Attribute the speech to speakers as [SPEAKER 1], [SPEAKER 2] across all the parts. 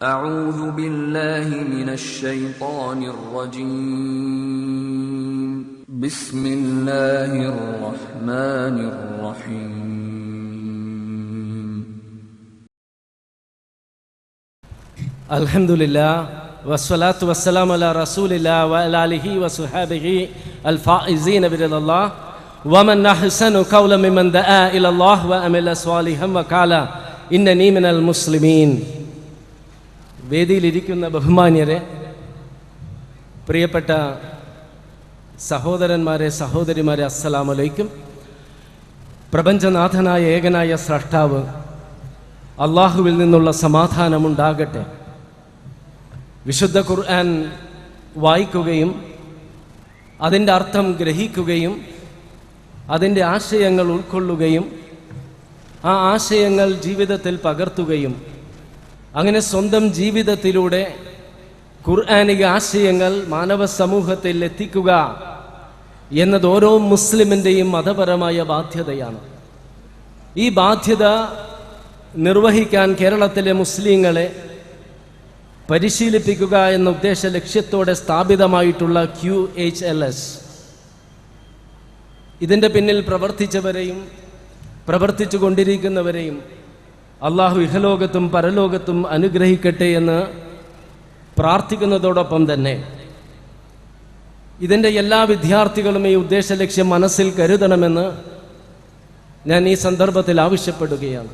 [SPEAKER 1] أعوذ بالله من الشيطان الرجيم بسم الله الرحمن الرحيم
[SPEAKER 2] الحمد لله والصلاة والسلام على رسول الله وعلى آله وصحبه الفائزين برضا الله ومن أحسن قولا ممن دعا إلى الله وعمل صالحا وقال إنني من المسلمين. വേദിയിലിരിക്കുന്ന ബഹുമാന്യരെ, പ്രിയപ്പെട്ട സഹോദരന്മാരെ, സഹോദരിമാരെ, അസ്സലാമു അലൈക്കും. പ്രപഞ്ചനാഥനായ ഏകനായ സ്രഷ്ടാവ് അള്ളാഹുവിൽ നിന്നുള്ള സമാധാനമുണ്ടാകട്ടെ. വിശുദ്ധ ഖുർആൻ വായിക്കുകയും അതിൻ്റെ അർത്ഥം ഗ്രഹിക്കുകയും അതിൻ്റെ ആശയങ്ങൾ ഉൾക്കൊള്ളുകയും ആ ആശയങ്ങൾ ജീവിതത്തിൽ പകർത്തുകയും അങ്ങനെ സ്വന്തം ജീവിതത്തിലൂടെ ഖുർആനിക ആശയങ്ങൾ മാനവ സമൂഹത്തിൽ എത്തിക്കുക എന്നത് ഓരോ മുസ്ലിമിൻ്റെയും മതപരമായ ബാധ്യതയാണ്. ഈ ബാധ്യത നിർവഹിക്കാൻ കേരളത്തിലെ മുസ്ലിങ്ങളെ പരിശീലിപ്പിക്കുക എന്ന ഉദ്ദേശ ലക്ഷ്യത്തോടെ സ്ഥാപിതമായിട്ടുള്ള QHLS, ഇതിൻ്റെ പിന്നിൽ പ്രവർത്തിച്ചവരെയും പ്രവർത്തിച്ചു കൊണ്ടിരിക്കുന്നവരെയും അള്ളാഹു ഇഹലോകത്തും പരലോകത്തും അനുഗ്രഹിക്കട്ടെ എന്ന് പ്രാർത്ഥിക്കുന്നതോടൊപ്പം തന്നെ ഇതിൻ്റെ എല്ലാ വിദ്യാർത്ഥികളും ഈ ഉദ്ദേശ ലക്ഷ്യം മനസ്സിൽ കരുതണമെന്ന് ഞാൻ ഈ സന്ദർഭത്തിൽ ആവശ്യപ്പെടുകയാണ്.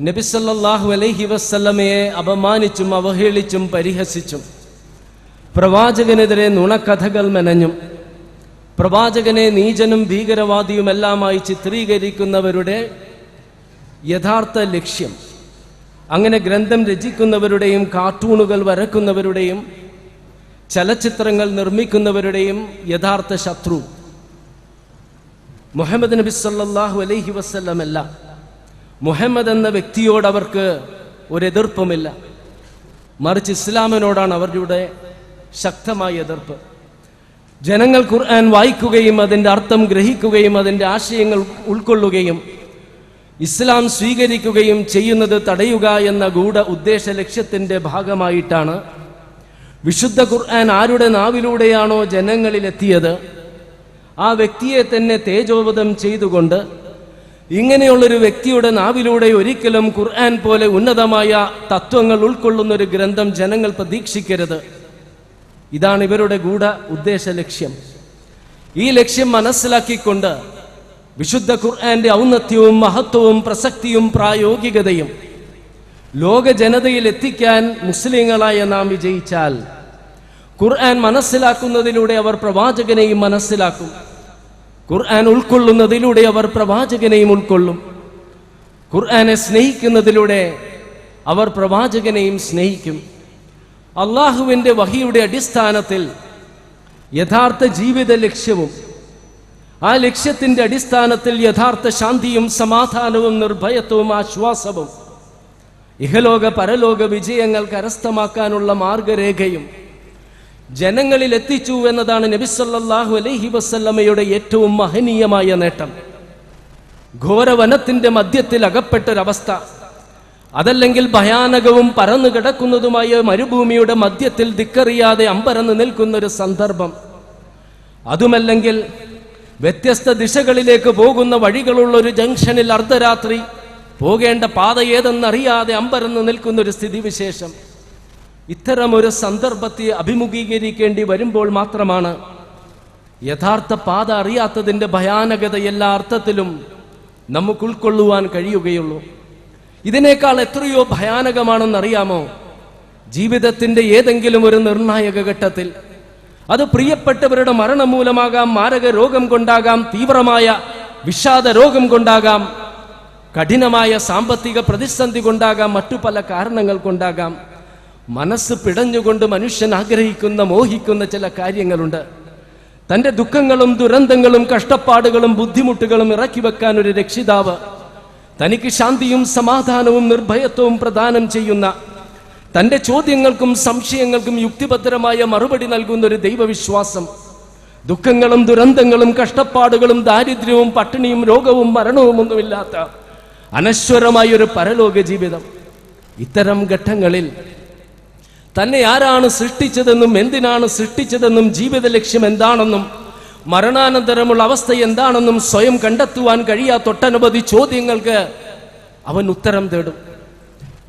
[SPEAKER 2] നബി സല്ലല്ലാഹു അലൈഹി വസല്ലമയെ അപമാനിച്ചും അവഹേളിച്ചും പരിഹസിച്ചും പ്രവാചകനെതിരെ നുണക്കഥകൾ മെനഞ്ഞും പ്രവാചകനെ നീചനും ഭീകരവാദിയുമെല്ലാമായി ചിത്രീകരിക്കുന്നവരുടെ യഥാർത്ഥ ലക്ഷ്യം, അങ്ങനെ ഗ്രന്ഥം രചിക്കുന്നവരുടെയും കാർട്ടൂണുകൾ വരക്കുന്നവരുടെയും ചലച്ചിത്രങ്ങൾ നിർമ്മിക്കുന്നവരുടെയും യഥാർത്ഥ ശത്രു മുഹമ്മദ് നബി സല്ലല്ലാഹു അലൈഹി വസല്ലമല്ല. മുഹമ്മദ് എന്ന വ്യക്തിയോട് അവർക്ക് ഒരു എതിർപ്പുമില്ല, മറിച്ച് ഇസ്ലാമിനോടാണ് അവരുടെ ശക്തമായ എതിർപ്പ്. ജനങ്ങൾ ഖുർആൻ വായിക്കുകയും അതിൻ്റെ അർത്ഥം ഗ്രഹിക്കുകയും അതിൻ്റെ ആശയങ്ങൾ ഉൾക്കൊള്ളുകയും ഇസ്ലാം സ്വീകരിക്കുകയും ചെയ്യുന്നത് തടയുക എന്ന ഗൂഢ ഉദ്ദേശ ലക്ഷ്യത്തിൻ്റെ ഭാഗമായിട്ടാണ് വിശുദ്ധ ഖുർആൻ ആരുടെ നാവിലൂടെയാണോ ജനങ്ങളിലെത്തിയത് ആ വ്യക്തിയെ തന്നെ തേജോവധം ചെയ്തുകൊണ്ട് ഇങ്ങനെയുള്ളൊരു വ്യക്തിയുടെ നാവിലൂടെ ഒരിക്കലും ഖുർആൻ പോലെ ഉന്നതമായ തത്വങ്ങൾ ഉൾക്കൊള്ളുന്നൊരു ഗ്രന്ഥം ജനങ്ങൾ പ്രതീക്ഷിക്കരുത്. ഇതാണ് ഇവരുടെ ഗൂഢ ഉദ്ദേശ ലക്ഷ്യം. ഈ ലക്ഷ്യം മനസ്സിലാക്കിക്കൊണ്ട് വിശുദ്ധ ഖുർആന്റെ ഔന്നത്യവും മഹത്വവും പ്രസക്തിയും പ്രായോഗികതയും ലോക ജനതയിൽ എത്തിക്കാൻ മുസ്ലിങ്ങളായ നാം വിജയിച്ചാൽ ഖുർആൻ മനസ്സിലാക്കുന്നതിലൂടെ അവർ പ്രവാചകനെയും മനസ്സിലാക്കും. ഖുർആൻ ഉൾക്കൊള്ളുന്നതിലൂടെ അവർ പ്രവാചകനെയും ഉൾക്കൊള്ളും. ഖുർആനെ സ്നേഹിക്കുന്നതിലൂടെ അവർ പ്രവാചകനെയും സ്നേഹിക്കും. അള്ളാഹുവിൻ്റെ വഹിയുടെ അടിസ്ഥാനത്തിൽ യഥാർത്ഥ ജീവിത ലക്ഷ്യവും ആ ലക്ഷ്യത്തിൻ്റെ അടിസ്ഥാനത്തിൽ യഥാർത്ഥ ശാന്തിയും സമാധാനവും നിർഭയത്വവും ആശ്വാസവും ഇഹലോക പരലോക വിജയങ്ങൾ കരസ്ഥമാക്കാനുള്ള മാർഗരേഖയും ജനങ്ങളിൽ എത്തിച്ചു എന്നതാണ് നബി സല്ലല്ലാഹു അലൈഹി വസല്ലമയുടെ ഏറ്റവും മഹനീയമായ നേട്ടം. ഘോരവനത്തിന്റെ മധ്യത്തിൽ അകപ്പെട്ടൊരവസ്ഥ, അതല്ലെങ്കിൽ ഭയാനകവും പരന്നു കിടക്കുന്നതുമായ മരുഭൂമിയുടെ മധ്യത്തിൽ ദിക്കറിയാതെ അമ്പരന്ന് നിൽക്കുന്നൊരു സന്ദർഭം, അതുമല്ലെങ്കിൽ വ്യത്യസ്ത ദിശകളിലേക്ക് പോകുന്ന വഴികളുള്ള ഒരു ജംഗ്ഷനിൽ അർദ്ധരാത്രി പോകേണ്ട പാത ഏതെന്നറിയാതെ അമ്പരന്ന് നിൽക്കുന്നൊരു സ്ഥിതിവിശേഷം. ഇത്തരമൊരു സന്ദർഭത്തെ അഭിമുഖീകരിക്കേണ്ടി വരുമ്പോൾ മാത്രമാണ് യഥാർത്ഥ പാത അറിയാത്തതിൻ്റെ ഭയാനകത എല്ലാ അർത്ഥത്തിലും നമുക്ക് ഉൾക്കൊള്ളുവാൻ കഴിയുകയുള്ളൂ. ഇതിനേക്കാൾ എത്രയോ ഭയാനകമാണെന്നറിയാമോ ജീവിതത്തിൻ്റെ ഏതെങ്കിലും ഒരു നിർണായക ഘട്ടത്തിൽ, അത് പ്രിയപ്പെട്ടവരുടെ മരണം മൂലമാകാം, മാരക രോഗം കൊണ്ടാകാം, തീവ്രമായ വിഷാദ രോഗം കൊണ്ടാകാം, കഠിനമായ സാമ്പത്തിക പ്രതിസന്ധി കൊണ്ടാകാം, മറ്റു പല കാരണങ്ങൾ കൊണ്ടാകാം, മനസ്സ് പിടഞ്ഞുകൊണ്ട് മനുഷ്യൻ ആഗ്രഹിക്കുന്ന മോഹിക്കുന്ന ചില കാര്യങ്ങളുണ്ട്. തൻ്റെ ദുഃഖങ്ങളും ദുരന്തങ്ങളും കഷ്ടപ്പാടുകളും ബുദ്ധിമുട്ടുകളും ഇറക്കി വെക്കാൻ ഒരു രക്ഷിതാവ്, തനിക്ക് ശാന്തിയും സമാധാനവും നിർഭയത്വവും പ്രദാനം ചെയ്യുന്ന, തൻ്റെ ചോദ്യങ്ങൾക്കും സംശയങ്ങൾക്കും യുക്തിഭദ്രമായ മറുപടി നൽകുന്ന ഒരു ദൈവവിശ്വാസം, ദുഃഖങ്ങളും ദുരന്തങ്ങളും കഷ്ടപ്പാടുകളും ദാരിദ്ര്യവും പട്ടിണിയും രോഗവും മരണവും ഒന്നുമില്ലാത്ത അനശ്വരമായൊരു പരലോക ജീവിതം, ഇത്തരം ഘട്ടങ്ങളിൽ തന്നെ ആരാണ് സൃഷ്ടിച്ചതെന്നും എന്തിനാണ് സൃഷ്ടിച്ചതെന്നും ജീവിത ലക്ഷ്യം എന്താണെന്നും മരണാനന്തരമുള്ള അവസ്ഥ എന്താണെന്നും സ്വയം കണ്ടെത്തുവാൻ കഴിയാത്ത ഒട്ടനവധി ചോദ്യങ്ങൾക്ക് അവൻ ഉത്തരം തേടും.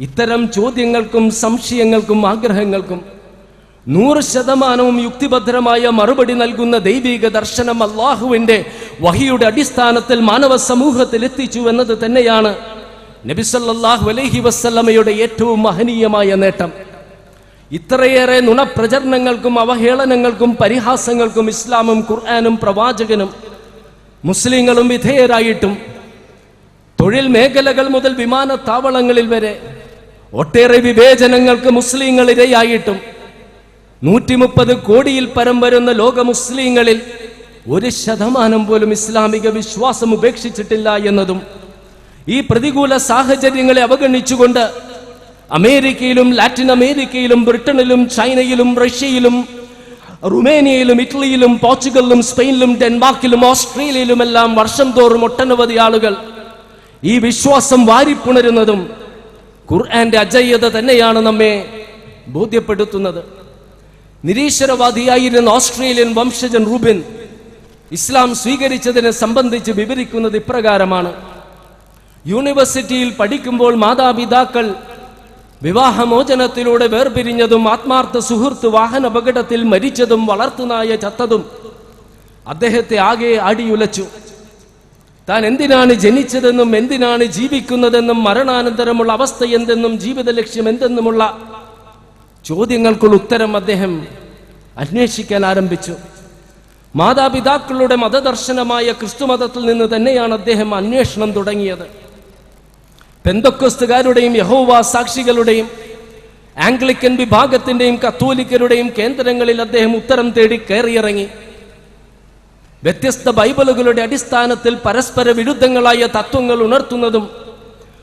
[SPEAKER 2] ഇത്തരം ചോദ്യങ്ങൾക്കും സംശയങ്ങൾക്കും ആഗ്രഹങ്ങൾക്കും 100% യുക്തിഭദ്രമായ മറുപടി നൽകുന്ന ദൈവിക ദർശനം അള്ളാഹുവിന്റെ വഹിയുടെ അടിസ്ഥാനത്തിൽ മാനവ സമൂഹത്തിൽ എത്തിച്ചു എന്നത് തന്നെയാണ് നബി സല്ലല്ലാഹു അലൈഹി വസല്ലമയുടെ ഏറ്റവും മഹനീയമായ നേട്ടം. ഇത്രയേറെ നുണപ്രചരണങ്ങൾക്കും അവഹേളനങ്ങൾക്കും പരിഹാസങ്ങൾക്കും ഇസ്ലാമും ഖുർആനും പ്രവാചകനും മുസ്ലിങ്ങളും വിധേയരായിട്ടും തൊഴിൽ മേഖലകൾ മുതൽ വിമാനത്താവളങ്ങളിൽ വരെ ഒട്ടേറെ വിവേചനങ്ങൾക്ക് മുസ്ലിങ്ങൾ ഇരയായിട്ടും 130 കോടിയിൽ പരം വരുന്ന ലോക മുസ്ലിങ്ങളിൽ 1% പോലും ഇസ്ലാമിക വിശ്വാസം ഉപേക്ഷിച്ചിട്ടില്ല എന്നതും ഈ പ്രതികൂല സാഹചര്യങ്ങളെ അവഗണിച്ചുകൊണ്ട് അമേരിക്കയിലും ലാറ്റിൻ അമേരിക്കയിലും ബ്രിട്ടനിലും ചൈനയിലും റഷ്യയിലും റുമേനിയയിലും ഇറ്റലിയിലും പോർച്ചുഗലിലും സ്പെയിനിലും ഡെൻമാർക്കിലും ഓസ്ട്രേലിയയിലുമെല്ലാം വർഷം തോറും ഒട്ടനവധി ആളുകൾ ഈ വിശ്വാസം വാരിപ്പുണരുന്നതും ഖുർആന്റെ അജയ്യത തന്നെയാണ് നമ്മെ ബോധ്യപ്പെടുത്തുന്നത്. നിരീശ്വരവാദിയായിരുന്ന ഓസ്ട്രേലിയൻ വംശജൻ റൂബിൻ ഇസ്ലാം സ്വീകരിച്ചതിനെ സംബന്ധിച്ച് വിവരിക്കുന്നത് ഇപ്രകാരമാണ്: യൂണിവേഴ്സിറ്റിയിൽ പഠിക്കുമ്പോൾ മാതാപിതാക്കൾ വിവാഹമോചനത്തിലൂടെ വേർപിരിഞ്ഞതും ആത്മാർത്ഥ സുഹൃത്ത് വാഹനാപകടത്തിൽ മരിച്ചതും വളർത്തുനായ ചത്തതും അദ്ദേഹത്തെ ആകെ അടിയുലച്ചു. താൻ എന്തിനാണ് ജനിച്ചതെന്നും എന്തിനാണ് ജീവിക്കുന്നതെന്നും മരണാനന്തരമുള്ള അവസ്ഥ എന്തെന്നും ജീവിത ലക്ഷ്യം എന്തെന്നുമുള്ള ചോദ്യങ്ങൾക്കുള്ള ഉത്തരം അദ്ദേഹം അന്വേഷിക്കാൻ ആരംഭിച്ചു. മാതാപിതാക്കളുടെ മതദർശനമായ ക്രിസ്തുമതത്തിൽ നിന്ന് തന്നെയാണ് അദ്ദേഹം അന്വേഷണം തുടങ്ങിയത്. പെന്തക്കോസ്തുകാരുടെയും യഹോവ സാക്ഷികളുടെയും ആംഗ്ലിക്കൻ വിഭാഗത്തിന്റെയും കത്തോലിക്കരുടെയും കേന്ദ്രങ്ങളിൽ അദ്ദേഹം ഉത്തരം തേടി കയറിയിറങ്ങി. വ്യത്യസ്ത ബൈബിളുകളുടെ അടിസ്ഥാനത്തിൽ പരസ്പര വിരുദ്ധങ്ങളായ തത്വങ്ങൾ ഉണർത്തുന്നതും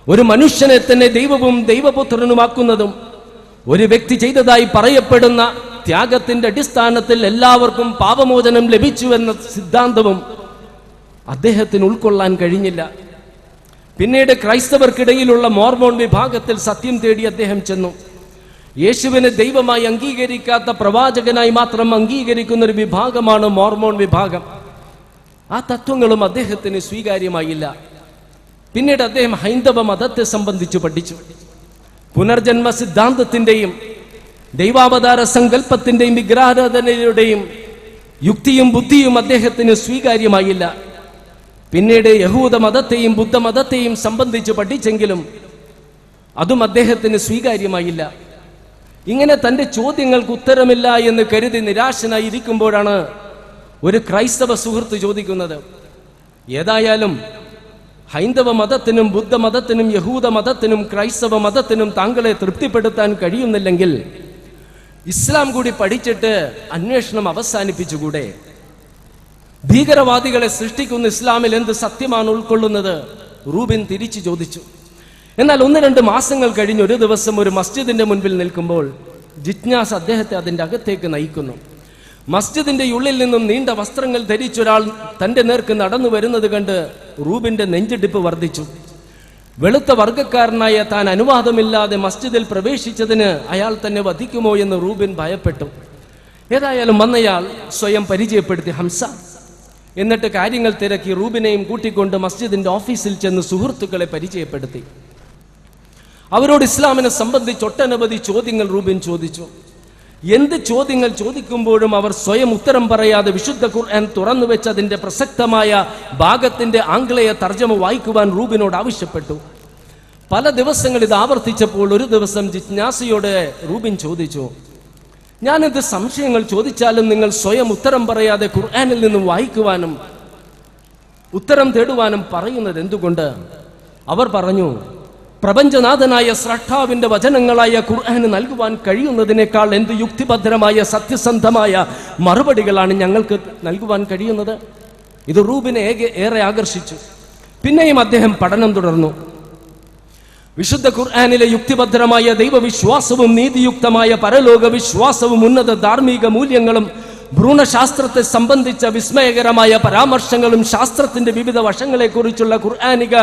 [SPEAKER 2] ഒരു മനുഷ്യനെ തന്നെ ദൈവവും ദൈവപുത്രനുമാക്കുന്നതും ഒരു വ്യക്തി ചെയ്തതായി പറയപ്പെടുന്ന ത്യാഗത്തിന്റെ അടിസ്ഥാനത്തിൽ എല്ലാവർക്കും പാപമോചനം ലഭിച്ചു എന്ന സിദ്ധാന്തവും അദ്ദേഹത്തിന് ഉൾക്കൊള്ളാൻ കഴിഞ്ഞില്ല. പിന്നീട് ക്രൈസ്തവർക്കിടയിലുള്ള മോർമോൺ വിഭാഗത്തിൽ സത്യം തേടി അദ്ദേഹം ചെന്നു. യേശുവിനെ ദൈവമായി അംഗീകരിക്കാത്ത പ്രവാചകനായി മാത്രം അംഗീകരിക്കുന്ന ഒരു വിഭാഗമാണ് മോർമോൺ വിഭാഗം. ആ തത്വങ്ങളും അദ്ദേഹത്തിന് സ്വീകാര്യമായില്ല. പിന്നീട് അദ്ദേഹം ഹൈന്ദവ മതത്തെ സംബന്ധിച്ച് പഠിച്ചു. പുനർജന്മ സിദ്ധാന്തത്തിന്റെയും ദൈവാവതാര സങ്കല്പത്തിന്റെയും വിഗ്രഹാരാധനയുടെയും യുക്തിയും ബുദ്ധിയും അദ്ദേഹത്തിന് സ്വീകാര്യമായില്ല. പിന്നീട് യഹൂദ മതത്തെയും ബുദ്ധമതത്തെയും സംബന്ധിച്ച് പഠിച്ചെങ്കിലും അതും അദ്ദേഹത്തിന് സ്വീകാര്യമായില്ല. ഇങ്ങനെ തന്റെ ചോദ്യങ്ങൾക്ക് ഉത്തരമില്ല എന്ന് കരുതി നിരാശനായിരിക്കുമ്പോഴാണ് ഒരു ക്രൈസ്തവ സുഹൃത്ത് ചോദിക്കുന്നത്: ഏതായാലും ഹൈന്ദവ മതത്തിനും ബുദ്ധമതത്തിനും യഹൂദ മതത്തിനും ക്രൈസ്തവ മതത്തിനും താങ്കളെ തൃപ്തിപ്പെടുത്താൻ കഴിയുന്നില്ലെങ്കിൽ ഇസ്ലാം കൂടി പഠിച്ചിട്ട് അന്വേഷണം അവസാനിപ്പിച്ചുകൂടെ? ഭീകരവാദികളെ സൃഷ്ടിക്കുന്ന ഇസ്ലാമിൽ എന്ത് സത്യമാണ് ഉൾക്കൊള്ളുന്നത്? റൂബിൻ തിരിച്ചു ചോദിച്ചു. എന്നാൽ 1-2 മാസങ്ങൾ കഴിഞ്ഞ് ഒരു ദിവസം ഒരു മസ്ജിദിന്റെ മുൻപിൽ നിൽക്കുമ്പോൾ ജിജ്ഞാസ അദ്ദേഹത്തെ അതിന്റെ അകത്തേക്ക് നയിക്കുന്നു. മസ്ജിദിന്റെ ഉള്ളിൽ നിന്നും നീണ്ട വസ്ത്രങ്ങൾ ധരിച്ചൊരാൾ തന്റെ നേർക്ക് നടന്നു വരുന്നത് കണ്ട് റൂബിന്റെ നെഞ്ചിടിപ്പ് വർദ്ധിച്ചു. വെളുത്ത വർഗക്കാരനായ താൻ അനുവാദമില്ലാതെ മസ്ജിദിൽ പ്രവേശിച്ചതിന് അയാൾ തന്നെ വധിക്കുമോ എന്ന് റൂബിൻ ഭയപ്പെട്ടു. ഏതായാലും വന്നയാൾ സ്വയം പരിചയപ്പെടുത്തി ഹംസ. എന്നിട്ട് കാര്യങ്ങൾ തിരക്കി റൂബിനെയും കൂട്ടിക്കൊണ്ട് മസ്ജിദിന്റെ ഓഫീസിൽ ചെന്ന് സുഹൃത്തുക്കളെ പരിചയപ്പെടുത്തി. അവരോട് ഇസ്ലാമിനെ സംബന്ധിച്ച് ഒട്ടനവധി ചോദ്യങ്ങൾ റൂബിൻ ചോദിച്ചു. എന്ത് ചോദ്യങ്ങൾ ചോദിക്കുമ്പോഴും അവർ സ്വയം ഉത്തരം പറയാതെ വിശുദ്ധ ഖുർആൻ തുറന്നു വെച്ച് അതിന്റെ പ്രസക്തമായ ഭാഗത്തിന്റെ ആംഗ്ലേയ തർജ്ജമ വായിക്കുവാൻ റൂബിനോട് ആവശ്യപ്പെട്ടു. പല ദിവസങ്ങൾ ഇത് ആവർത്തിച്ചപ്പോൾ ഒരു ദിവസം ജിജ്ഞാസയോടെ റൂബിൻ ചോദിച്ചു: ഞാനെന്ത് സംശയങ്ങൾ ചോദിച്ചാലും നിങ്ങൾ സ്വയം ഉത്തരം പറയാതെ ഖുർആനിൽ നിന്നും വായിക്കുവാനും ഉത്തരം തേടുവാനും പറയുന്നത് എന്തുകൊണ്ട്? അവർ പറഞ്ഞു: പ്രപഞ്ചനാഥനായ സ്രഷ്ടാവിന്റെ വചനങ്ങളായ ഖുർആന് നൽകുവാൻ കഴിയുന്നതിനേക്കാൾ എന്ത് യുക്തിഭദ്രമായ സത്യസന്ധമായ മറുപടികളാണ് ഞങ്ങൾക്ക് നൽകുവാൻ കഴിയുന്നത്? ഇത് റൂബിനെ ഏറെ ആകർഷിച്ചു. പിന്നെയും അദ്ദേഹം പഠനം തുടർന്നു. വിശുദ്ധ ഖുർആനിലെ യുക്തിഭദ്രമായ ദൈവവിശ്വാസവും നീതിയുക്തമായ പരലോക വിശ്വാസവും ഉന്നത ധാർമ്മിക മൂല്യങ്ങളും ഭ്രൂണശാസ്ത്രത്തെ സംബന്ധിച്ച വിസ്മയകരമായ പരാമർശങ്ങളും ശാസ്ത്രത്തിന്റെ വിവിധ വശങ്ങളെക്കുറിച്ചുള്ള ഖുർആനിക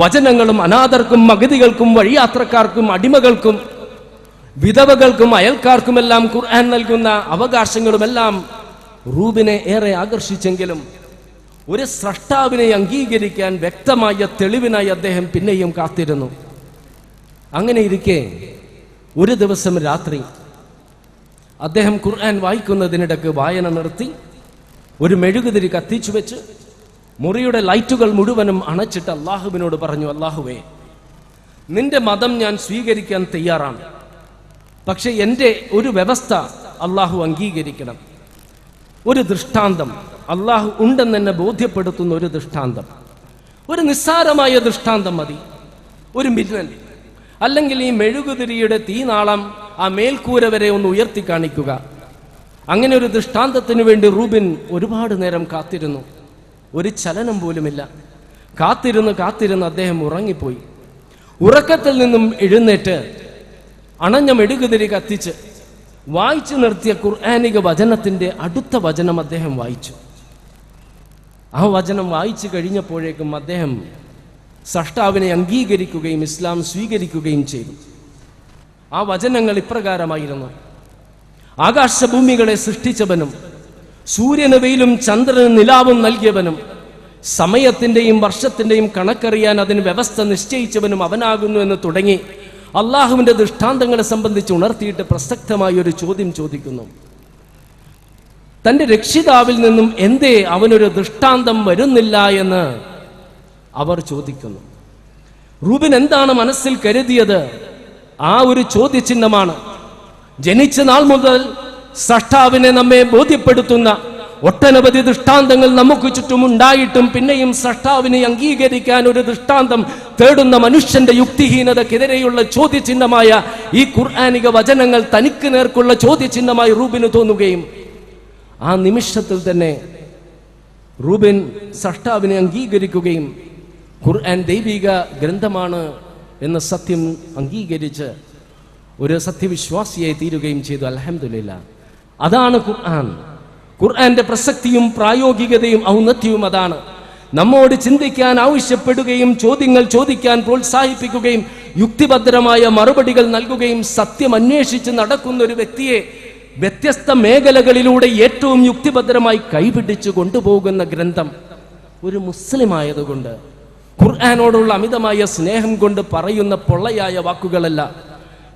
[SPEAKER 2] വചനങ്ങളും അനാഥർക്കും അഗതികൾക്കും വഴിയാത്രക്കാർക്കും അടിമകൾക്കും വിധവകൾക്കും അയൽക്കാർക്കുമെല്ലാം ഖുർആൻ നൽകുന്ന അവകാശങ്ങളുമെല്ലാം റൂബിനെ ഏറെ ആകർഷിച്ചെങ്കിലും ഒരു സ്രഷ്ടാവിനെ അംഗീകരിക്കാൻ വ്യക്തമായ തെളിവിനായി അദ്ദേഹം പിന്നെയും കാത്തിരുന്നു. അങ്ങനെ ഇരിക്കെ ഒരു ദിവസം രാത്രി അദ്ദേഹം ഖുർആൻ വായിക്കുന്നതിനിടക്ക് വായന നിർത്തി ഒരു മെഴുകുതിരി കത്തിച്ചു വെച്ച് മുറിയുടെ ലൈറ്റുകൾ മുഴുവനും അണച്ചിട്ട് അള്ളാഹുവിനോട് പറഞ്ഞു, അള്ളാഹുവേ, നിന്റെ മതം ഞാൻ സ്വീകരിക്കാൻ തയ്യാറാണ്, പക്ഷെ എൻ്റെ ഒരു വ്യവസ്ഥ അള്ളാഹു അംഗീകരിക്കണം. ഒരു ദൃഷ്ടാന്തം, അള്ളാഹു ഉണ്ടെന്ന് എന്നെ ബോധ്യപ്പെടുത്തുന്ന ഒരു ദൃഷ്ടാന്തം, ഒരു നിസ്സാരമായ ദൃഷ്ടാന്തം മതി. ഒരു മിന്നൽ, അല്ലെങ്കിൽ ഈ മെഴുകുതിരിയുടെ തീനാളം ആ മേൽക്കൂര വരെ ഒന്ന് ഉയർത്തി കാണിക്കുക. അങ്ങനെ ഒരു ദൃഷ്ടാന്തത്തിന് വേണ്ടി റൂബിൻ ഒരുപാട് നേരം കാത്തിരുന്നു. ഒരു ചലനം പോലുമില്ല. കാത്തിരുന്ന് അദ്ദേഹം ഉറങ്ങിപ്പോയി. ഉറക്കത്തിൽ നിന്നും എഴുന്നേറ്റ് അണഞ്ഞ മെഴുകുതിരി കത്തിച്ച് വായിച്ചു നിർത്തിയ ഖുർആനിക വചനത്തിന്റെ അടുത്ത വചനം അദ്ദേഹം വായിച്ചു. ആ വചനം വായിച്ചു കഴിഞ്ഞപ്പോഴേക്കും അദ്ദേഹം സൃഷ്ടാവിനെ അംഗീകരിക്കുകയും ഇസ്ലാം സ്വീകരിക്കുകയും ചെയ്തു. ആ വചനങ്ങൾ ഇപ്രകാരമായിരുന്നു: ആകാശഭൂമികളെ സൃഷ്ടിച്ചവനും സൂര്യന് വെയിലും ചന്ദ്രന് നിലാവും നൽകിയവനും സമയത്തിന്റെയും വർഷത്തിന്റെയും കണക്കറിയാൻ അതിന് വ്യവസ്ഥ നിശ്ചയിച്ചവനും അവനാകുന്നു എന്ന് തുടങ്ങി അള്ളാഹുവിന്റെ ദൃഷ്ടാന്തങ്ങളെ സംബന്ധിച്ച് ഉണർത്തിയിട്ട് പ്രസക്തമായ ഒരു ചോദ്യം ചോദിക്കുന്നു. തന്റെ രക്ഷിതാവിൽ നിന്നും എന്തേ അവനൊരു ദൃഷ്ടാന്തം വരുന്നില്ല എന്ന് അവർ ചോദിക്കുന്നു. റൂബിൻ എന്താണ് മനസ്സിൽ കരുതിയത്? ആ ഒരു ചോദ്യചിഹ്നമാണ് ജനിച്ച നാൾ മുതൽ സൃഷ്ടാവിനെ നമ്മെ ബോധ്യപ്പെടുത്തുന്ന ഒട്ടനവധി ദൃഷ്ടാന്തങ്ങൾ നമുക്ക് ചുറ്റും ഉണ്ടായിട്ടും പിന്നെയും സൃഷ്ടാവിനെ അംഗീകരിക്കാൻ ഒരു ദൃഷ്ടാന്തം തേടുന്ന മനുഷ്യന്റെ യുക്തിഹീനതക്കെതിരെയുള്ള ചോദ്യചിഹ്നമായ ഈ ഖുർആനിക വചനങ്ങൾ തനിക്ക് നേർക്കുള്ള ചോദ്യചിഹ്നമായി റൂബിന് തോന്നുകയും ആ നിമിഷത്തിൽ തന്നെ റൂബിൻ സൃഷ്ടാവിനെ അംഗീകരിക്കുകയും ഖുർആൻ ദൈവിക ഗ്രന്ഥമാണ് എന്ന സത്യം അംഗീകരിച്ച് ഒരു സത്യവിശ്വാസിയായി തീരുകയും ചെയ്തു. അൽഹംദുലില്ലാഹ്. അതാണ് ഖുർആൻ. ഖുർആന്റെ പ്രസക്തിയും പ്രായോഗികതയും ഔന്നത്യവും അതാണ്. നമ്മോട് ചിന്തിക്കാൻ ആവശ്യപ്പെടുകയും ചോദ്യങ്ങൾ ചോദിക്കാൻ പ്രോത്സാഹിപ്പിക്കുകയും യുക്തിഭദ്രമായ മറുപടികൾ നൽകുകയും സത്യം അന്വേഷിച്ച് നടക്കുന്ന ഒരു വ്യക്തിയെ വ്യത്യസ്ത മേഖലകളിലൂടെ ഏറ്റവും യുക്തിഭദ്രമായി കൈപിടിച്ചു കൊണ്ടുപോകുന്ന ഗ്രന്ഥം ഒരു മുസ്ലിം ആയതുകൊണ്ട് ഖുർആനോടുള്ള അമിതമായ സ്നേഹം കൊണ്ട് പറയുന്ന പൊള്ളയായ വാക്കുകളല്ല,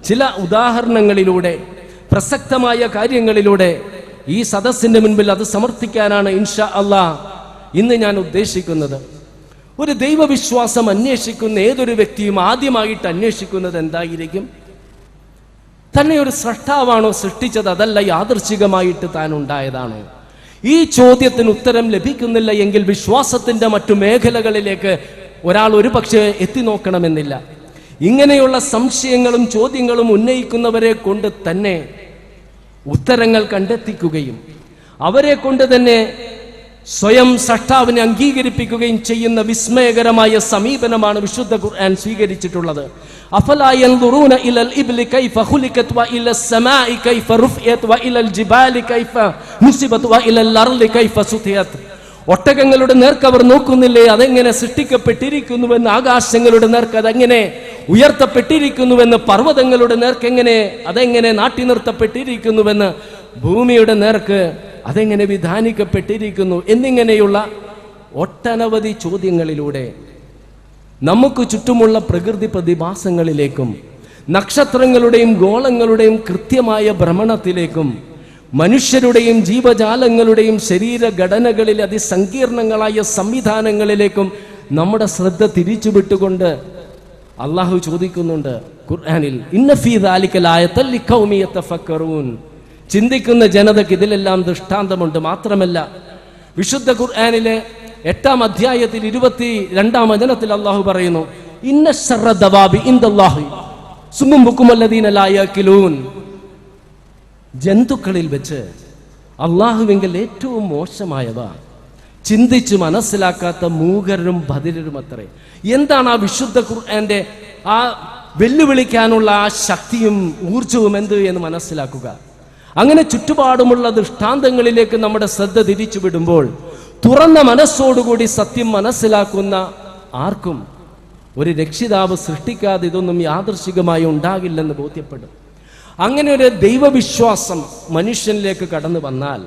[SPEAKER 2] ചില ഉദാഹരണങ്ങളിലൂടെ പ്രസക്തമായ കാര്യങ്ങളിലൂടെ ഈ സദസ്സിന്റെ മുൻപിൽ അത് സമർത്ഥിക്കാനാണ് ഇൻഷാ അല്ലാഹ് ഇന്ന് ഞാൻ ഉദ്ദേശിക്കുന്നത്. ഒരു ദൈവവിശ്വാസം അന്വേഷിക്കുന്ന ഏതൊരു വ്യക്തിയും ആദ്യമായിട്ട് അന്വേഷിക്കുന്നത് എന്തായിരിക്കും? തന്നെ ഒരു സൃഷ്ടാവാണോ സൃഷ്ടിച്ചത്, അതല്ല യാദൃച്ഛികമായിട്ട് താൻ ഉണ്ടായതാണോ? ഈ ചോദ്യത്തിന് ഉത്തരം ലഭിക്കുന്നില്ല എങ്കിൽ വിശ്വാസത്തിന്റെ മറ്റു മേഖലകളിലേക്ക് ഒരാൾ ഒരു പക്ഷേ എത്തി നോക്കണമെന്നില്ല. ഇങ്ങനെയുള്ള സംശയങ്ങളും ചോദ്യങ്ങളും ഉന്നയിക്കുന്നവരെ കൊണ്ട് തന്നെ ഉത്തരങ്ങൾ കണ്ടെത്തിക്കുകയും അവരെ കൊണ്ട് തന്നെ സ്വയം സൃഷ്ടാവിനെ അംഗീകരിപ്പിക്കുകയും ചെയ്യുന്ന വിസ്മയകരമായ സമീപനമാണ് വിശുദ്ധ ഖുർആൻ സ്വീകരിച്ചിട്ടുള്ളത്. അഫലാ യൻദുറൂന ഇലൽ ഇബ്ലി കൈഫ ഖുലിഖത് വ ഇലസ് സമാഇ കൈഫ റുഫിയത് വ ഇലൽ ജിബാലി കൈഫ നുസിബത് വ ഇലൽ അർളി കൈഫ സുതിയത്. ഒട്ടകങ്ങളുടെ നേർക്ക് അവർ നോക്കുന്നില്ലേ, അതെങ്ങനെ സൃഷ്ടിക്കപ്പെട്ടിരിക്കുന്നുവെന്ന്? ആകാശങ്ങളുടെ നേർക്ക് അതെങ്ങനെ ഉയർത്തപ്പെട്ടിരിക്കുന്നുവെന്ന്? പർവ്വതങ്ങളുടെ നേർക്ക് അതെങ്ങനെ നാട്ടി നിർത്തപ്പെട്ടിരിക്കുന്നുവെന്ന്? ഭൂമിയുടെ നേർക്ക് അതെങ്ങനെ വിധാനിക്കപ്പെട്ടിരിക്കുന്നു? എന്നിങ്ങനെയുള്ള ഒട്ടനവധി ചോദ്യങ്ങളിലൂടെ നമുക്ക് ചുറ്റുമുള്ള പ്രകൃതി പ്രതിഭാസങ്ങളിലേക്കും നക്ഷത്രങ്ങളുടെയും ഗോളങ്ങളുടെയും കൃത്യമായ ഭ്രമണത്തിലേക്കും മനുഷ്യരുടെയും ജീവജാലങ്ങളുടെയും ശരീരഘടനകളിലെ അതിസങ്കീർണങ്ങളായ സംവിധാനങ്ങളിലേക്കും നമ്മുടെ ശ്രദ്ധ തിരിച്ചുവിട്ടുകൊണ്ട് അള്ളാഹു ചോദിക്കുന്നുണ്ട് ഖുർആനിൽ, ഇന്ന ഫീ ദാലിക ലആയത്തൻ ലിഖൗമി യതഫക്കറൂൻ. ചിന്തിക്കുന്ന ജനതയ്ക്ക് ഇതിലെല്ലാം ദൃഷ്ടാന്തമുണ്ട്. മാത്രമല്ല വിശുദ്ധ ഖുർആനിലെ 8-ാം അധ്യായത്തിൽ 22-ാം വചനത്തിൽ അള്ളാഹു പറയുന്നു, ഇന്ന ശർറ ദവാബി ഇൻദല്ലാഹി സുമ്മും ബുക്കും അല്ലദീന ലാ യഅഖിലൂൻ. ജന്തുക്കളിൽ വെച്ച് അള്ളാഹുവിങ്കൽ ഏറ്റവും മോശമായവ ചിന്തിച്ച് മനസ്സിലാക്കാത്ത മൂകരും ബധിരരും അത്രേ. എന്താണ് ആ വിശുദ്ധ ഖുർആന്റെ ആ വെല്ലുവിളിക്കാനുള്ള ആ ശക്തിയും ഊർജവും എന്ത് എന്ന് മനസ്സിലാക്കുക. അങ്ങനെ ചുറ്റുപാടുമുള്ള ദൃഷ്ടാന്തങ്ങളിലേക്ക് നമ്മുടെ ശ്രദ്ധ തിരിച്ചുവിടുമ്പോൾ തുറന്ന മനസ്സോടുകൂടി സത്യം മനസ്സിലാക്കുന്ന ആർക്കും ഒരു രക്ഷിതാവ് സൃഷ്ടിക്കാതെ ഇതൊന്നും യാദൃശികമായി ഉണ്ടാകില്ലെന്ന് ബോധ്യപ്പെടും. അങ്ങനെ ഒരു ദൈവവിശ്വാസം മനുഷ്യനിലേക്ക് കടന്നു വന്നാൽ,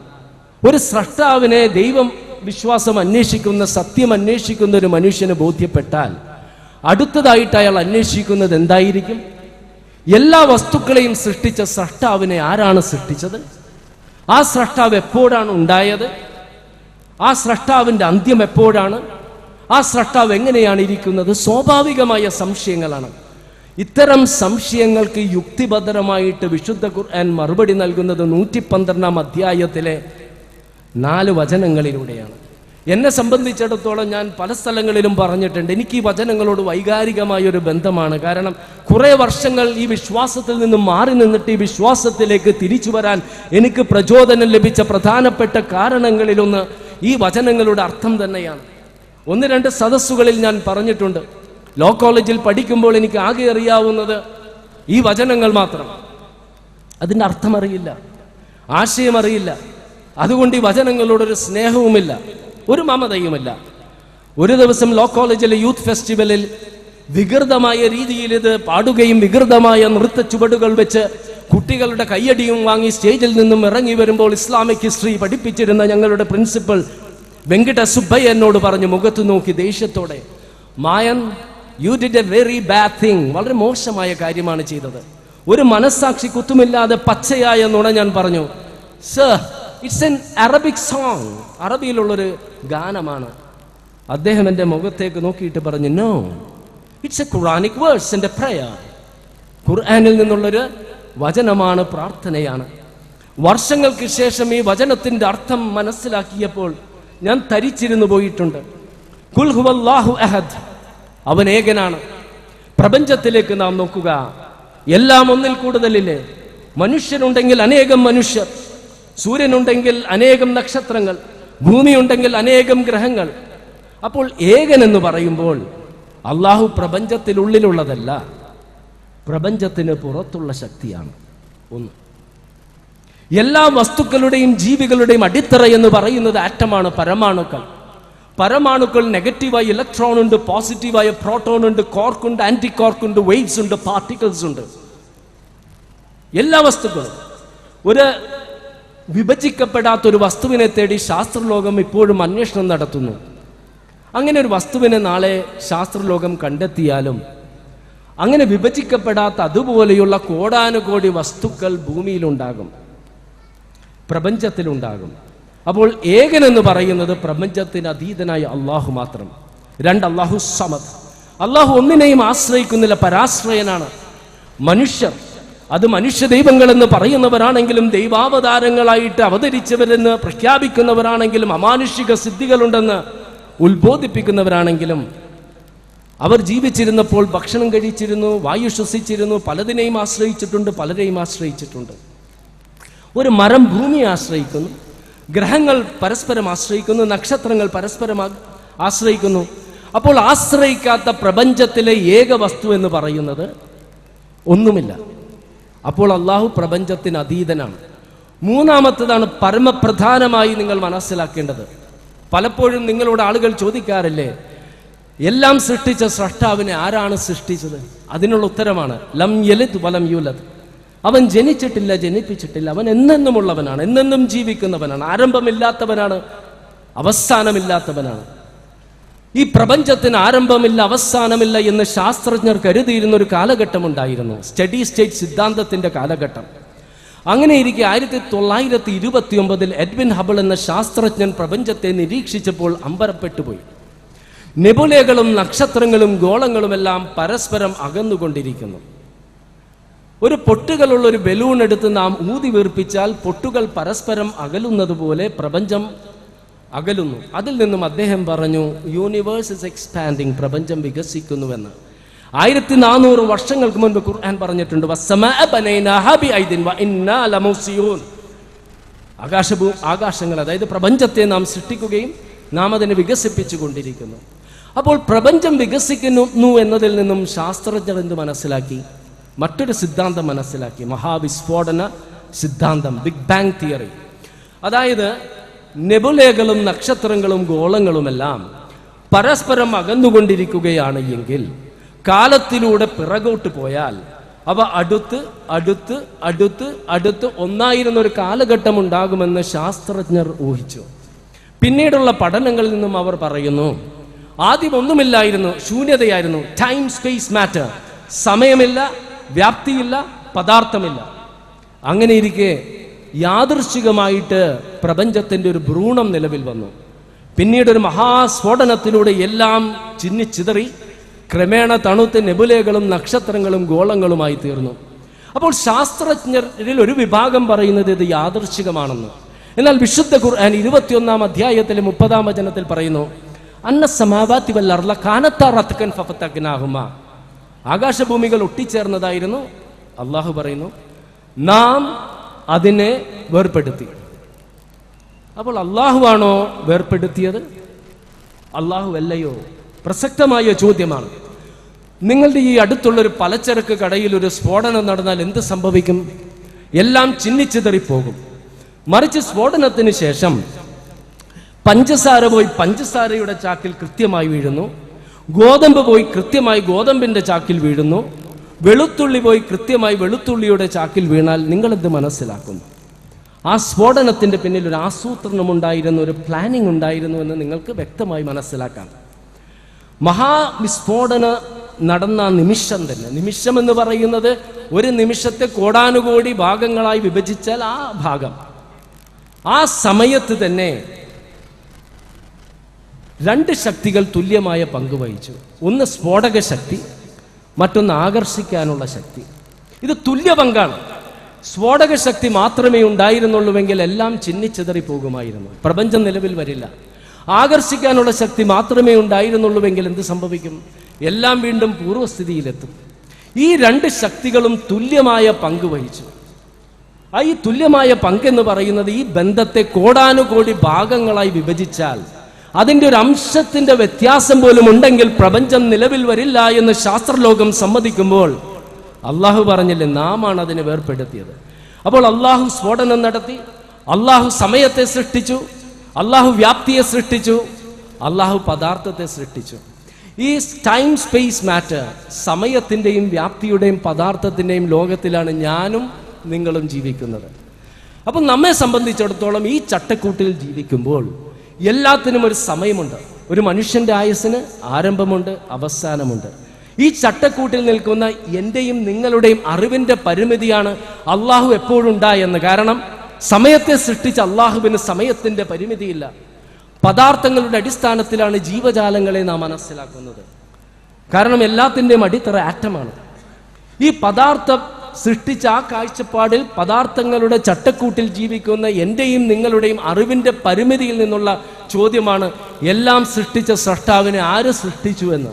[SPEAKER 2] ഒരു സ്രഷ്ടാവിനെ ദൈവം വിശ്വാസം അന്വേഷിക്കുന്ന, സത്യം അന്വേഷിക്കുന്ന ഒരു മനുഷ്യന് ബോധ്യപ്പെട്ടാൽ അടുത്തതായിട്ട് അയാൾ അന്വേഷിക്കുന്നത് എന്തായിരിക്കും? എല്ലാ വസ്തുക്കളെയും സൃഷ്ടിച്ച സ്രഷ്ടാവിനെ ആരാണ് സൃഷ്ടിച്ചത്? ആ സ്രഷ്ടാവ് എപ്പോഴാണ് ഉണ്ടായത്? ആ സ്രഷ്ടാവിൻ്റെ അന്ത്യം എപ്പോഴാണ്? ആ സ്രഷ്ടാവ് എങ്ങനെയാണ് ഇരിക്കുന്നത്? സ്വാഭാവികമായ സംശയങ്ങളാണ്. ഇത്തരം സംശയങ്ങൾക്ക് യുക്തിഭദ്രമായിട്ട് വിശുദ്ധ ഖുർആൻ മറുപടി നൽകുന്നത് 112 അധ്യായത്തിലെ 4 വചനങ്ങളിലൂടെയാണ്. എന്നെ സംബന്ധിച്ചിടത്തോളം ഞാൻ പല സ്ഥലങ്ങളിലും പറഞ്ഞിട്ടുണ്ട്, എനിക്ക് ഈ വചനങ്ങളോട് വൈകാരികമായൊരു ബന്ധമാണ്. കാരണം കുറേ വർഷങ്ങൾ ഈ വിശ്വാസത്തിൽ നിന്നും മാറി നിന്നിട്ട് ഈ വിശ്വാസത്തിലേക്ക് തിരിച്ചു വരാൻ എനിക്ക് പ്രചോദനം ലഭിച്ച പ്രധാനപ്പെട്ട കാരണങ്ങളിലൊന്ന് ഈ വചനങ്ങളുടെ അർത്ഥം തന്നെയാണ്. 1-2 സദസ്സുകളിൽ ഞാൻ പറഞ്ഞിട്ടുണ്ട്, ലോ കോളേജിൽ പഠിക്കുമ്പോൾ എനിക്ക് ആകെ അറിയാവുന്നത് ഈ വചനങ്ങൾ മാത്രം. അതിൻ്റെ അർത്ഥം അറിയില്ല, ആശയം അറിയില്ല. അതുകൊണ്ട് ഈ വചനങ്ങളോടൊരു സ്നേഹവുമില്ല, ഒരു മമതയുമില്ല. ഒരു ദിവസം ലോ കോളേജിലെ യൂത്ത് ഫെസ്റ്റിവലിൽ വികൃതമായ രീതിയിൽ ഇത് പാടുകയും വികൃതമായ നൃത്ത ചുവടുകൾ വെച്ച് കുട്ടികളുടെ കയ്യടിയും വാങ്ങി സ്റ്റേജിൽ നിന്നും ഇറങ്ങി വരുമ്പോൾ ഇസ്ലാമിക് ഹിസ്റ്ററി പഠിപ്പിച്ചിരുന്ന ഞങ്ങളുടെ പ്രിൻസിപ്പൽ വെങ്കിട്ട സുബ്ബയ്യ എന്നോട് പറഞ്ഞു, മുഖത്ത് നോക്കി ദേഷ്യത്തോടെ, Mayan, you did a very bad thing. വളരെ മോശമായ കാര്യമാണ് ചെയ്തത്. ഒരു മനസ്സാക്ഷി കുത്തുമില്ലാതെ പച്ചയായ നുണ ഞാൻ പറഞ്ഞു, sir, it's an Arabic song, അറബിയിലുള്ളൊരു ഗാനമാണ്. അദ്ദേഹം എൻ്റെ മുഖത്തേക്ക് നോക്കിയിട്ട് പറഞ്ഞു, no, it's a Quranic verse and a prayer. ഖുർആനിൽ നിന്നുള്ളൊരു വചനമാണ്, പ്രാർത്ഥനയാണ്. വർഷങ്ങൾക്ക് ശേഷം ഈ വചനത്തിൻ്റെ അർത്ഥം മനസ്സിലാക്കിയപ്പോൾ ഞാൻ തരിച്ചിരുന്നു പോയിട്ടുണ്ട്. ഖുൽ ഹുവല്ലാഹു അഹദ്, അവൻ ഏകനാണ്. പ്രപഞ്ചത്തിലേക്ക് നാം നോക്കുക, എല്ലാം ഒന്നിൽ കൂടുതലില്ലേ? മനുഷ്യനുണ്ടെങ്കിൽ അനേകം മനുഷ്യർ, സൂര്യനുണ്ടെങ്കിൽ അനേകം നക്ഷത്രങ്ങൾ, ഭൂമിയുണ്ടെങ്കിൽ അനേകം ഗ്രഹങ്ങൾ. അപ്പോൾ ഏകൻ എന്ന് പറയുമ്പോൾ അള്ളാഹു പ്രപഞ്ചത്തിനുള്ളിലുള്ളതല്ല, പ്രപഞ്ചത്തിന് പുറത്തുള്ള ശക്തിയാണ്. ഒന്ന്, എല്ലാ വസ്തുക്കളുടെയും ജീവികളുടെയും അടിത്തറ എന്ന് പറയുന്നത് ആറ്റമാണ്, പരമാണുക്കൾ. പരമാണുക്കൾ നെഗറ്റീവായ ഇലക്ട്രോൺ ഉണ്ട്, പോസിറ്റീവായ പ്രോട്ടോൺ ഉണ്ട്, കോർക്കുണ്ട്, ആന്റി കോർക്കുണ്ട്, വേവ്സ് ഉണ്ട്, പാർട്ടിക്കിൾസ് ഉണ്ട്. എല്ലാ വസ്തുക്കളും. ഒരു വിഭജിക്കപ്പെടാത്തൊരു വസ്തുവിനെ തേടി ശാസ്ത്രലോകം ഇപ്പോഴും അന്വേഷണം നടത്തുന്നു. അങ്ങനെ ഒരു വസ്തുവിനെ നാളെ ശാസ്ത്രലോകം കണ്ടെത്തിയാലും അങ്ങനെ വിഭജിക്കപ്പെടാത്ത അതുപോലെയുള്ള കോടാനുകോടി വസ്തുക്കൾ ഭൂമിയിലുണ്ടാകും, പ്രപഞ്ചത്തിലുണ്ടാകും. അപ്പോൾ ഏകൻ എന്ന് പറയുന്നത് പ്രപഞ്ചത്തിന് അതീതനായ അള്ളാഹു മാത്രം. 2, അള്ളാഹു സമദ്, അള്ളാഹു ഒന്നിനെയും ആശ്രയിക്കുന്നില്ല, പരാശ്രയനാണ്. മനുഷ്യർ, അത് മനുഷ്യ ദൈവങ്ങളെന്ന് പറയുന്നവരാണെങ്കിലും ദൈവാവതാരങ്ങളായിട്ട് അവതരിച്ചവരെന്ന് പ്രഖ്യാപിക്കുന്നവരാണെങ്കിലും അമാനുഷിക സിദ്ധികളുണ്ടെന്ന് ഉത്ബോധിപ്പിക്കുന്നവരാണെങ്കിലും അവർ ജീവിച്ചിരുന്നപ്പോൾ ഭക്ഷണം കഴിച്ചിരുന്നു, വായു ശ്വസിച്ചിരുന്നു, പലതിനെയും ആശ്രയിച്ചിട്ടുണ്ട്, പലരെയും ആശ്രയിച്ചിട്ടുണ്ട്. ഒരു മരം ഭൂമിയെ ആശ്രയിക്കുന്നു, ഗ്രഹങ്ങൾ പരസ്പരം ആശ്രയിക്കുന്നു, നക്ഷത്രങ്ങൾ പരസ്പരം ആശ്രയിക്കുന്നു. അപ്പോൾ ആശ്രയിക്കാത്ത പ്രപഞ്ചത്തിലെ ഏക വസ്തു എന്ന് പറയുന്നത് ഒന്നുമില്ല. അപ്പോൾ അള്ളാഹു പ്രപഞ്ചത്തിന് അതീതനാണ്. 3-ാമത്തേതാണ് പരമപ്രധാനമായി നിങ്ങൾ മനസ്സിലാക്കേണ്ടത്. പലപ്പോഴും നിങ്ങളോട് ആളുകൾ ചോദിക്കാറില്ലേ, എല്ലാം സൃഷ്ടിച്ച സ്രഷ്ടാവിനെ ആരാണ് സൃഷ്ടിച്ചത്? അതിനുള്ള ഉത്തരമാണ് ലം യലിദ് വലം യൂലദ്. അവൻ ജനിച്ചിട്ടില്ല, ജനിപ്പിച്ചിട്ടില്ല. അവൻ എന്നെന്നുമുള്ളവനാണ്, എന്നെന്നും ജീവിക്കുന്നവനാണ്, ആരംഭമില്ലാത്തവനാണ്, അവസാനമില്ലാത്തവനാണ്. ഈ പ്രപഞ്ചത്തിന് ആരംഭമില്ല, അവസാനമില്ല എന്ന് ശാസ്ത്രജ്ഞർ കരുതിയിരുന്ന ഒരു കാലഘട്ടം ഉണ്ടായിരുന്നു, സ്റ്റഡി സ്റ്റേറ്റ് സിദ്ധാന്തത്തിന്റെ കാലഘട്ടം. അങ്ങനെ ഇരിക്കെ 1929 എഡ്വിൻ ഹബിൾ എന്ന ശാസ്ത്രജ്ഞൻ പ്രപഞ്ചത്തെ നിരീക്ഷിച്ചപ്പോൾ അമ്പരപ്പെട്ടുപോയി. നെബുലകളും നക്ഷത്രങ്ങളും ഗോളങ്ങളുമെല്ലാം പരസ്പരം അകന്നുകൊണ്ടിരിക്കുന്നു. ഒരു പൊട്ടുകളുള്ള ഒരു ബലൂൺ എടുത്ത് നാം ഊതി വീർപ്പിച്ചാൽ പൊട്ടുകൾ പരസ്പരം അകലുന്നത് പോലെ പ്രപഞ്ചം അകലുന്നു. അതിൽ നിന്നും അദ്ദേഹം പറഞ്ഞു, യൂണിവേഴ്സ് ഇസ് എക്സ്പാൻഡിങ്, പ്രപഞ്ചം വികസിക്കുന്നുവെന്ന്. 1400 വർഷങ്ങൾക്ക് മുൻപ് ഖുർആൻ പറഞ്ഞിട്ടുണ്ട്, ആകാശങ്ങൾ, അതായത് പ്രപഞ്ചത്തെ നാം സൃഷ്ടിക്കുകയും നാം അതിനെ വികസിപ്പിച്ചു കൊണ്ടിരിക്കുന്നു. അപ്പോൾ പ്രപഞ്ചം വികസിക്കുന്നു എന്നതിൽ നിന്നും ശാസ്ത്രജ്ഞർ എന്ത് മനസ്സിലാക്കി? മറ്റൊരു സിദ്ധാന്തം മനസ്സിലാക്കി, മഹാവിസ്ഫോടന സിദ്ധാന്തം, ബിഗ് ബാങ് തിയറി. അതായത് നെബുലകളും നക്ഷത്രങ്ങളും ഗോളങ്ങളുമെല്ലാം പരസ്പരം അകന്നുകൊണ്ടിരിക്കുകയാണ് എങ്കിൽ കാലത്തിലൂടെ പിറകോട്ട് പോയാൽ അവ അടുത്ത് അടുത്ത് അടുത്ത് അടുത്ത് ഒന്നായിരുന്ന ഒരു കാലഘട്ടം ഉണ്ടാകുമെന്ന് ശാസ്ത്രജ്ഞർ ഊഹിച്ചു. പിന്നീടുള്ള പഠനങ്ങളിൽ നിന്നും അവർ പറയുന്നു, ആദ്യം ഒന്നുമില്ലായിരുന്നു, ശൂന്യതയായിരുന്നു. ടൈം, സ്പേസ്, മാറ്റർ, സമയമില്ല, വ്യാപ്തിയില്ല, പദാർത്ഥമില്ല. അങ്ങനെ ഇരിക്കെ യാദൃശ്ചികമായിട്ട് പ്രപഞ്ചത്തിന്റെ ഒരു ഭ്രൂണം നിലവിൽ വന്നു. പിന്നീട് ഒരു മഹാസ്ഫോടനത്തിലൂടെ എല്ലാം ചിന്നിച്ചിതറി ക്രമേണ തണുത്ത നെബുലകളും നക്ഷത്രങ്ങളും ഗോളങ്ങളുമായി തീർന്നു. അപ്പോൾ ശാസ്ത്രജ്ഞരിൽ ഒരു വിഭാഗം പറയുന്നത് ഇത് യാദൃശ്ചികമാണെന്ന്. എന്നാൽ വിശുദ്ധ ഖുർആൻ 21-ാം അധ്യായത്തിലെ 30-ാം വചനത്തിൽ പറയുന്നു, അന്ന സമാവാതി വൽ അർള കാനത്താ റത്കൻ ഫഫതഖ്നാഹുമാ. ആകാശഭൂമികൾ ഒട്ടിച്ചേർന്നതായിരുന്നു. അള്ളാഹു പറയുന്നു, നാം അതിനെ വേർപെടുത്തി. അപ്പോൾ അള്ളാഹുവാണോ വേർപെടുത്തിയത്? അള്ളാഹു അല്ലയോ? പ്രസക്തമായ ചോദ്യമാണ്. നിങ്ങളുടെ ഈ അടുത്തുള്ളൊരു പലചരക്ക് കടയിൽ ഒരു സ്ഫോടനം നടന്നാൽ എന്ത് സംഭവിക്കും? എല്ലാം ചിന്നിച്ചിതറിപ്പോകും. മറിച്ച് സ്ഫോടനത്തിന് ശേഷം പഞ്ചസാര പോയി പഞ്ചസാരയുടെ ചാക്കിൽ കൃത്യമായി വീഴുന്നു, ഗോതമ്പ് പോയി കൃത്യമായി ഗോതമ്പിന്റെ ചാക്കിൽ വീഴുന്നു, വെളുത്തുള്ളി പോയി കൃത്യമായി വെളുത്തുള്ളിയുടെ ചാക്കിൽ വീണാൽ നിങ്ങൾ എന്ത് മനസ്സിലാക്കുന്നു? ആ സ്ഫോടനത്തിന്റെ പിന്നിൽ ഒരു ആസൂത്രണം ഉണ്ടായിരുന്നു, ഒരു പ്ലാനിങ് ഉണ്ടായിരുന്നു എന്ന് നിങ്ങൾക്ക് വ്യക്തമായി മനസ്സിലാക്കാം. മഹാവിസ്ഫോടന നടന്ന നിമിഷം തന്നെ, നിമിഷം എന്ന് പറയുന്നത് ഒരു നിമിഷത്തെ കോടാനുകോടി ഭാഗങ്ങളായി വിഭജിച്ചാൽ ആ ഭാഗം, ആ സമയത്ത് തന്നെ രണ്ട് ശക്തികൾ തുല്യമായ പങ്കുവഹിച്ചു. ഒന്ന് സ്ഫോടക ശക്തി, മറ്റൊന്ന് ആകർഷിക്കാനുള്ള ശക്തി. ഇത് തുല്യ പങ്കാണ്. സ്ഫോടക ശക്തി മാത്രമേ ഉണ്ടായിരുന്നുള്ളൂവെങ്കിൽ എല്ലാം ചിന്നിച്ചിതറി പോകുമായിരുന്നു, പ്രപഞ്ചം നിലവിൽ വരില്ല. ആകർഷിക്കാനുള്ള ശക്തി മാത്രമേ ഉണ്ടായിരുന്നുള്ളൂവെങ്കിൽ എന്ത് സംഭവിക്കും? എല്ലാം വീണ്ടും പൂർവ്വസ്ഥിതിയിലെത്തും. ഈ രണ്ട് ശക്തികളും തുല്യമായ പങ്ക് വഹിച്ചു. ഈ തുല്യമായ പങ്കെന്ന് പറയുന്നത് ഈ ബന്ധത്തെ കോടാനുകോടി ഭാഗങ്ങളായി വിഭജിച്ചാൽ അതിൻ്റെ ഒരു അംശത്തിന്റെ വ്യത്യാസം പോലും ഉണ്ടെങ്കിൽ പ്രപഞ്ചം നിലവിൽ വരില്ല എന്ന് ശാസ്ത്രലോകം സമ്മതിക്കുമ്പോൾ അള്ളാഹു പറഞ്ഞില്ലേ, നാമാണ് അതിനെ വേർപെടുത്തിയത്. അപ്പോൾ അള്ളാഹു സ്ഫോടനം നടത്തി, അള്ളാഹു സമയത്തെ സൃഷ്ടിച്ചു, അള്ളാഹു വ്യാപ്തിയെ സൃഷ്ടിച്ചു, അള്ളാഹു പദാർത്ഥത്തെ സൃഷ്ടിച്ചു. ഈ ടൈം, സ്പേസ്, മാറ്റർ, സമയത്തിൻ്റെയും വ്യാപ്തിയുടെയും പദാർത്ഥത്തിൻ്റെയും ലോകത്തിലാണ് ഞാനും നിങ്ങളും ജീവിക്കുന്നത്. അപ്പം നമ്മെ സംബന്ധിച്ചിടത്തോളം ഈ ചട്ടക്കൂട്ടിൽ ജീവിക്കുമ്പോൾ എല്ലാത്തിനും ഒരു സമയമുണ്ട്. ഒരു മനുഷ്യന്റെ ആയുസ്സിന് ആരംഭമുണ്ട്, അവസാനമുണ്ട്. ഈ ചട്ടക്കൂട്ടിൽ നിൽക്കുന്ന എൻ്റെയും നിങ്ങളുടെയും അറിവിന്റെ പരിമിതിയാണ് അള്ളാഹു എപ്പോഴും ഉണ്ടായെന്ന്. കാരണം സമയത്തെ സൃഷ്ടിച്ച അള്ളാഹുവിന് സമയത്തിന്റെ പരിമിതിയില്ല. പദാർത്ഥങ്ങളുടെ അടിസ്ഥാനത്തിലാണ് ജീവജാലങ്ങളെ നാം മനസ്സിലാക്കുന്നത്. കാരണം എല്ലാത്തിൻ്റെയും അടിത്തറ ആറ്റമാണ്. ഈ പദാർത്ഥം സൃഷ്ടിച്ച ആ കാഴ്ചപ്പാടിൽ പദാർത്ഥങ്ങളുടെ ചട്ടക്കൂട്ടിൽ ജീവിക്കുന്ന എൻ്റെയും നിങ്ങളുടെയും അറിവിന്റെ പരിമിതിയിൽ നിന്നുള്ള ചോദ്യമാണ് എല്ലാം സൃഷ്ടിച്ച സ്രഷ്ടാവിനെ ആര് സൃഷ്ടിച്ചു എന്ന്.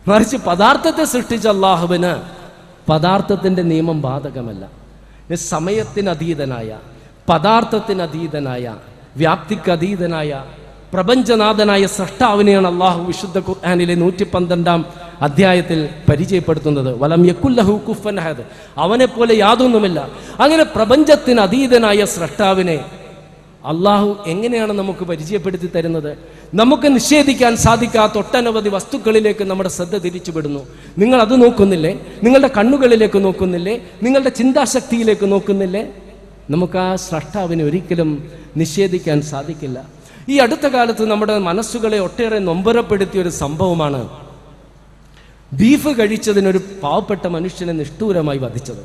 [SPEAKER 2] മറിച്ച് പദാർത്ഥത്തെ സൃഷ്ടിച്ച അള്ളാഹുവിന് പദാർത്ഥത്തിന്റെ നിയമം ബാധകമല്ല. സമയത്തിനതീതനായ, പദാർത്ഥത്തിനതീതനായ, വ്യാപ്തിക്കതീതനായ, പ്രപഞ്ചനാഥനായ സ്രഷ്ടാവിനെയാണ് അള്ളാഹു വിശുദ്ധ ഖുർആനിലെ 112-ാം അധ്യായത്തിൽ പരിചയപ്പെടുത്തുന്നത്. വലം യകുല്ലഹു കുഫുവൻ അഹദ്, അവനെ പോലെ യാതൊന്നുമില്ല. അങ്ങനെ പ്രപഞ്ചത്തിന് അതീതനായ സ്രഷ്ടാവിനെ അള്ളാഹു എങ്ങനെയാണ് നമുക്ക് പരിചയപ്പെടുത്തി തരുന്നത്? നമുക്ക് നിഷേധിക്കാൻ സാധിക്കാത്ത ഒട്ടനവധി വസ്തുക്കളിലേക്ക് നമ്മുടെ ശ്രദ്ധ തിരിച്ചുവിടുന്നു. നിങ്ങൾ അത് നോക്കുന്നില്ലേ? നിങ്ങളുടെ കണ്ണുകളിലേക്ക് നോക്കുന്നില്ലേ? നിങ്ങളുടെ ചിന്താശക്തിയിലേക്ക് നോക്കുന്നില്ലേ? നമുക്ക് ആ സ്രഷ്ടാവിനെ ഒരിക്കലും നിഷേധിക്കാൻ സാധിക്കില്ല. ഈ അടുത്ത കാലത്ത് നമ്മുടെ മനസ്സുകളെ ഒട്ടേറെ നൊമ്പരപ്പെടുത്തിയ ഒരു സംഭവമാണ് ബീഫ് കഴിച്ചതിനൊരു പാവപ്പെട്ട മനുഷ്യനെ നിഷ്ഠൂരമായി വധിച്ചത്.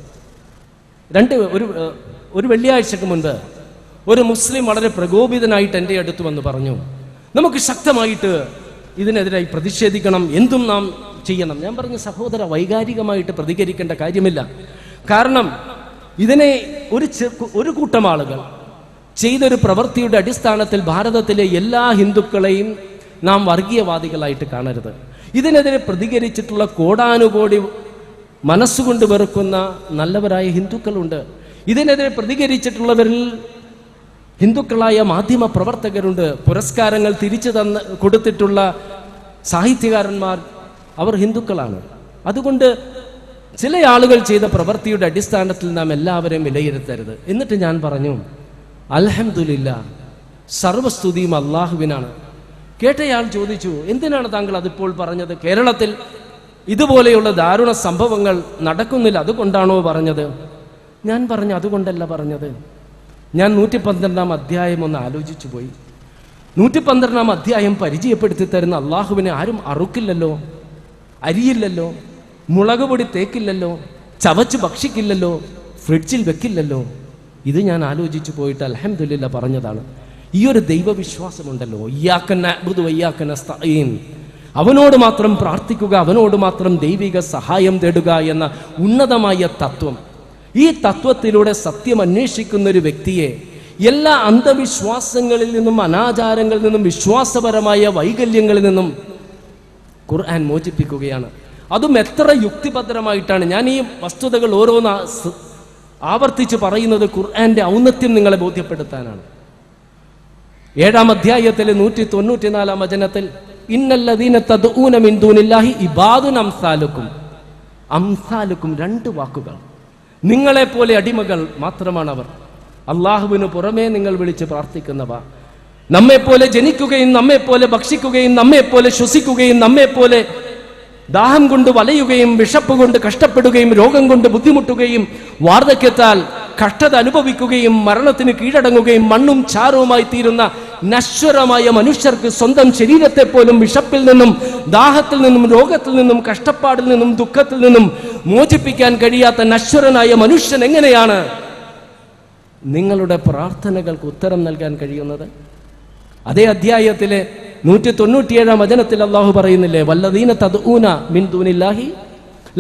[SPEAKER 2] ഒരു വെള്ളിയാഴ്ചക്ക് മുൻപ് ഒരു മുസ്ലിം വളരെ പ്രകോപിതനായിട്ട് എൻ്റെ അടുത്ത് വന്ന് പറഞ്ഞു, നമുക്ക് ശക്തമായിട്ട് ഇതിനെതിരായി പ്രതിഷേധിക്കണം, എന്തും നാം ചെയ്യണം. ഞാൻ പറഞ്ഞു, സഹോദര, വൈകാരികമായിട്ട് പ്രതികരിക്കേണ്ട കാര്യമില്ല. കാരണം ഇതിനെ ഒരു കൂട്ടം ആളുകൾ ചെയ്തൊരു പ്രവൃത്തിയുടെ അടിസ്ഥാനത്തിൽ ഭാരതത്തിലെ എല്ലാ ഹിന്ദുക്കളെയും നാം വർഗീയവാദികളായിട്ട് കാണരുത്. ഇതിനെതിരെ പ്രതികരിച്ചിട്ടുള്ള കോടാനുകോടി മനസ്സുകൊണ്ട് വെറുക്കുന്ന നല്ലവരായ ഹിന്ദുക്കളുണ്ട്. ഇതിനെതിരെ പ്രതികരിച്ചിട്ടുള്ളവരിൽ ഹിന്ദുക്കളായ മാധ്യമ പ്രവർത്തകരുണ്ട്. പുരസ്കാരങ്ങൾ തിരിച്ചു കൊടുത്തിട്ടുള്ള സാഹിത്യകാരന്മാർ, അവർ ഹിന്ദുക്കളാണ്. അതുകൊണ്ട് ചില ആളുകൾ ചെയ്ത പ്രവൃത്തിയുടെ അടിസ്ഥാനത്തിൽ നാം എല്ലാവരെയും വിലയിരുത്തരുത്. എന്നിട്ട് ഞാൻ പറഞ്ഞു, അൽഹംദുലില്ലാ, സർവസ്തുതിയും അള്ളാഹുവിനാണ്. കേട്ടയാൾ ചോദിച്ചു, എന്തിനാണ് താങ്കൾ അതിപ്പോൾ പറഞ്ഞത്? കേരളത്തിൽ ഇതുപോലെയുള്ള ദാരുണ സംഭവങ്ങൾ നടക്കുന്നില്ല, അതുകൊണ്ടാണോ പറഞ്ഞത്? ഞാൻ പറഞ്ഞു, അതുകൊണ്ടല്ല പറഞ്ഞത്. ഞാൻ 112-ാം അധ്യായം ഒന്ന് ആലോചിച്ചു പോയി. 112-ാം അധ്യായം പരിചയപ്പെടുത്തി തരുന്ന അള്ളാഹുവിനെ ആരും അറുക്കില്ലല്ലോ, അരിയില്ലല്ലോ, മുളക് പൊടി തേക്കില്ലല്ലോ, ചവച്ച് ഭക്ഷിക്കില്ലല്ലോ, ഫ്രിഡ്ജിൽ വെക്കില്ലല്ലോ. ഇത് ഞാൻ ആലോചിച്ചു പോയിട്ട് അൽഹംദുലില്ലാ പറഞ്ഞതാണ്. ഈ ഒരു ദൈവവിശ്വാസമുണ്ടല്ലോ, ഇയ്യാക നഅ്ബുദു വഇയ്യാക നസ്തഈൻ, അവനോട് മാത്രം പ്രാർത്ഥിക്കുക, അവനോട് മാത്രം ദൈവിക സഹായം തേടുക എന്ന ഉന്നതമായ തത്വം. ഈ തത്വത്തിലൂടെ സത്യം അന്വേഷിക്കുന്ന ഒരു വ്യക്തിയെ എല്ലാ അന്ധവിശ്വാസങ്ങളിൽ നിന്നും, അനാചാരങ്ങളിൽ നിന്നും, വിശ്വാസപരമായ വൈകല്യങ്ങളിൽ നിന്നും ഖുർആൻ മോചിപ്പിക്കുകയാണ്. അതും എത്ര യുക്തിഭദ്രമായിട്ടാണ്. ഞാൻ ഈ വസ്തുതകൾ ഓരോന്ന് ആവർത്തിച്ച് പറയുന്നത് ഖുർആന്റെ ഔന്നത്യം നിങ്ങളെ ബോധ്യപ്പെടുത്താനാണ്. 7-ാം അധ്യായത്തിലെ 194-ാം വചനത്തിൽ ഇന്നല്ലദീന തദ്ഊന മിൻ ദൂനില്ലാഹി ഇബാദുൻ അംസാലുക്കും, അംസാലുക്കും 2 വാക്കുകൾ. നിങ്ങളെപ്പോലെ അടിമകൾ മാത്രമാണ് അവർ. അള്ളാഹുവിന് പുറമേ നിങ്ങൾ വിളിച്ച് പ്രാർത്ഥിക്കുന്നവ, നമ്മെപ്പോലെ ജനിക്കുകയും നമ്മെപ്പോലെ ഭക്ഷിക്കുകയും നമ്മെപ്പോലെ ശ്വസിക്കുകയും നമ്മെപ്പോലെ ദാഹം കൊണ്ട് വലയുകയും വിശപ്പ് കൊണ്ട് കഷ്ടപ്പെടുകയും രോഗം കൊണ്ട് ബുദ്ധിമുട്ടുകയും വാർദ്ധക്യത്താൽ കഷ്ടത അനുഭവിക്കുകയും മരണത്തിന് കീഴടങ്ങുകയും മണ്ണും ചാരവുമായി തീരുന്ന നശ്വരമായ മനുഷ്യർക്ക് സ്വന്തം ശരീരത്തെ പോലും വിശപ്പിൽ നിന്നും ദാഹത്തിൽ നിന്നും രോഗത്തിൽ നിന്നും കഷ്ടപ്പാടിൽ നിന്നും ദുഃഖത്തിൽ നിന്നും മോചിപ്പിക്കാൻ കഴിയാത്ത നശ്വരനായ മനുഷ്യൻ എങ്ങനെയാണ് നിങ്ങളുടെ പ്രാർത്ഥനകൾക്ക് ഉത്തരം നൽകാൻ കഴിയുന്നത്? അതേ അധ്യായത്തിലെ 197-ാം വചനത്തിൽ അല്ലാഹു പറയുന്നില്ലേ, വല്ലദീന തദ്ഊന മിൻ ദൂനില്ലാഹി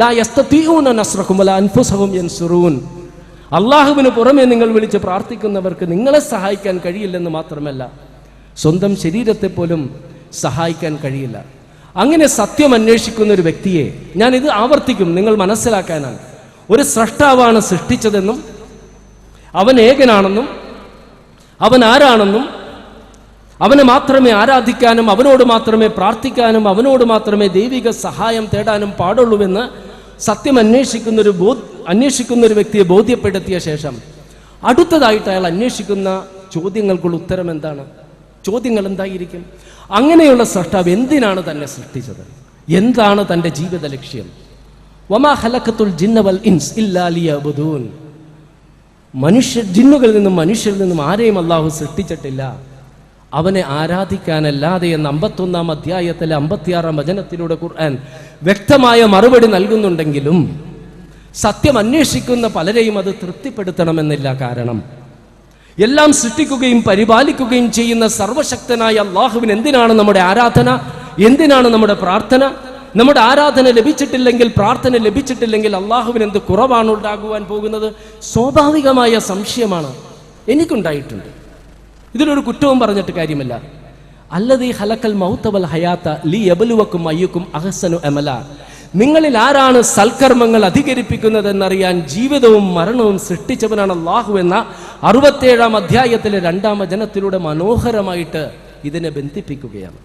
[SPEAKER 2] ലാ യസ്തതീഊന നസ്റഹും വലാ അൻഫുസഹും യൻസുറൂൻ. അള്ളാഹുവിന് പുറമെ നിങ്ങൾ വിളിച്ച് പ്രാർത്ഥിക്കുന്നവർക്ക് നിങ്ങളെ സഹായിക്കാൻ കഴിയില്ലെന്ന് മാത്രമല്ല, സ്വന്തം ശരീരത്തെ പോലും സഹായിക്കാൻ കഴിയില്ല. അങ്ങനെ സത്യം അന്വേഷിക്കുന്ന ഒരു വ്യക്തിയെ, ഞാനിത് ആവർത്തിക്കും നിങ്ങൾ മനസ്സിലാക്കാനാണ്. ഒരു സ്രഷ്ടാവാണ് സൃഷ്ടിച്ചതെന്നും അവൻ ഏകനാണെന്നും അവൻ ആരാണെന്നും അവനെ മാത്രമേ ആരാധിക്കാനും അവനോട് മാത്രമേ പ്രാർത്ഥിക്കാനും അവനോട് മാത്രമേ ദൈവിക സഹായം തേടാനും പാടുള്ളൂവെന്ന് സത്യം അന്വേഷിക്കുന്ന ഒരു വ്യക്തിയെ ബോധ്യപ്പെടുത്തിയ ശേഷം അടുത്തതായിട്ട് അയാൾ അന്വേഷിക്കുന്ന ചോദ്യങ്ങൾക്കുള്ള ഉത്തരം എന്താണ്? ചോദ്യങ്ങൾ എന്തായിരിക്കും? അങ്ങനെയുള്ള സൃഷ്ടാവ് എന്തിനാണ് തന്നെ സൃഷ്ടിച്ചത്? എന്താണ് തൻ്റെ ജീവിത ലക്ഷ്യം? വമാ ഖലഖതുൽ ജിന്ന വൽ ഇൻസ് ഇല്ലാ ലിയഅ്ബുദൂൻ. ജിന്നുകളിൽ നിന്നും മനുഷ്യരിൽ നിന്നും ആരെയും അല്ലാഹു സൃഷ്ടിച്ചിട്ടില്ല അവനെ ആരാധിക്കാനല്ലാതെ എന്ന് 51-ാം അധ്യായത്തിലെ 56-ാം വചനത്തിലൂടെ ഖുർആൻ വ്യക്തമായ മറുപടി നൽകുന്നുണ്ടെങ്കിലും സത്യം അന്വേഷിക്കുന്ന പലരെയും അത് തൃപ്തിപ്പെടുത്തണമെന്നില്ല. കാരണം എല്ലാം സൃഷ്ടിക്കുകയും പരിപാലിക്കുകയും ചെയ്യുന്ന സർവശക്തനായ അള്ളാഹുവിന് എന്തിനാണ് നമ്മുടെ ആരാധന? എന്തിനാണ് നമ്മുടെ പ്രാർത്ഥന? നമ്മുടെ ആരാധന ലഭിച്ചിട്ടില്ലെങ്കിൽ, പ്രാർത്ഥന ലഭിച്ചിട്ടില്ലെങ്കിൽ അള്ളാഹുവിന് എന്ത് കുറവാണ് ഉണ്ടാകുവാൻ പോകുന്നത്? സ്വാഭാവികമായ സംശയമാണ് എനിക്കുണ്ടായിട്ടുണ്ട്. ഇതിലൊരു കുറ്റവും പറഞ്ഞിട്ട് കാര്യമില്ല. അല്ലദീ ഖലഖൽ മൗത വൽ ഹയാത ലിയബ്ലുവക്കും അയ്യുക്കും അഹ്സനു അമല. നിങ്ങളിൽ ആരാണ് സൽക്കർമ്മങ്ങൾ അധികരിപ്പിക്കുന്നതെന്നറിയാൻ ജീവിതവും മരണവും സൃഷ്ടിച്ചവനാണ് അല്ലാഹു എന്ന 67-ാം അധ്യായത്തിലെ 2-ാം വചനത്തിലൂടെ മനോഹരമായിട്ട് ഇതിനെ ബന്ധിപ്പിക്കുകയാണ്.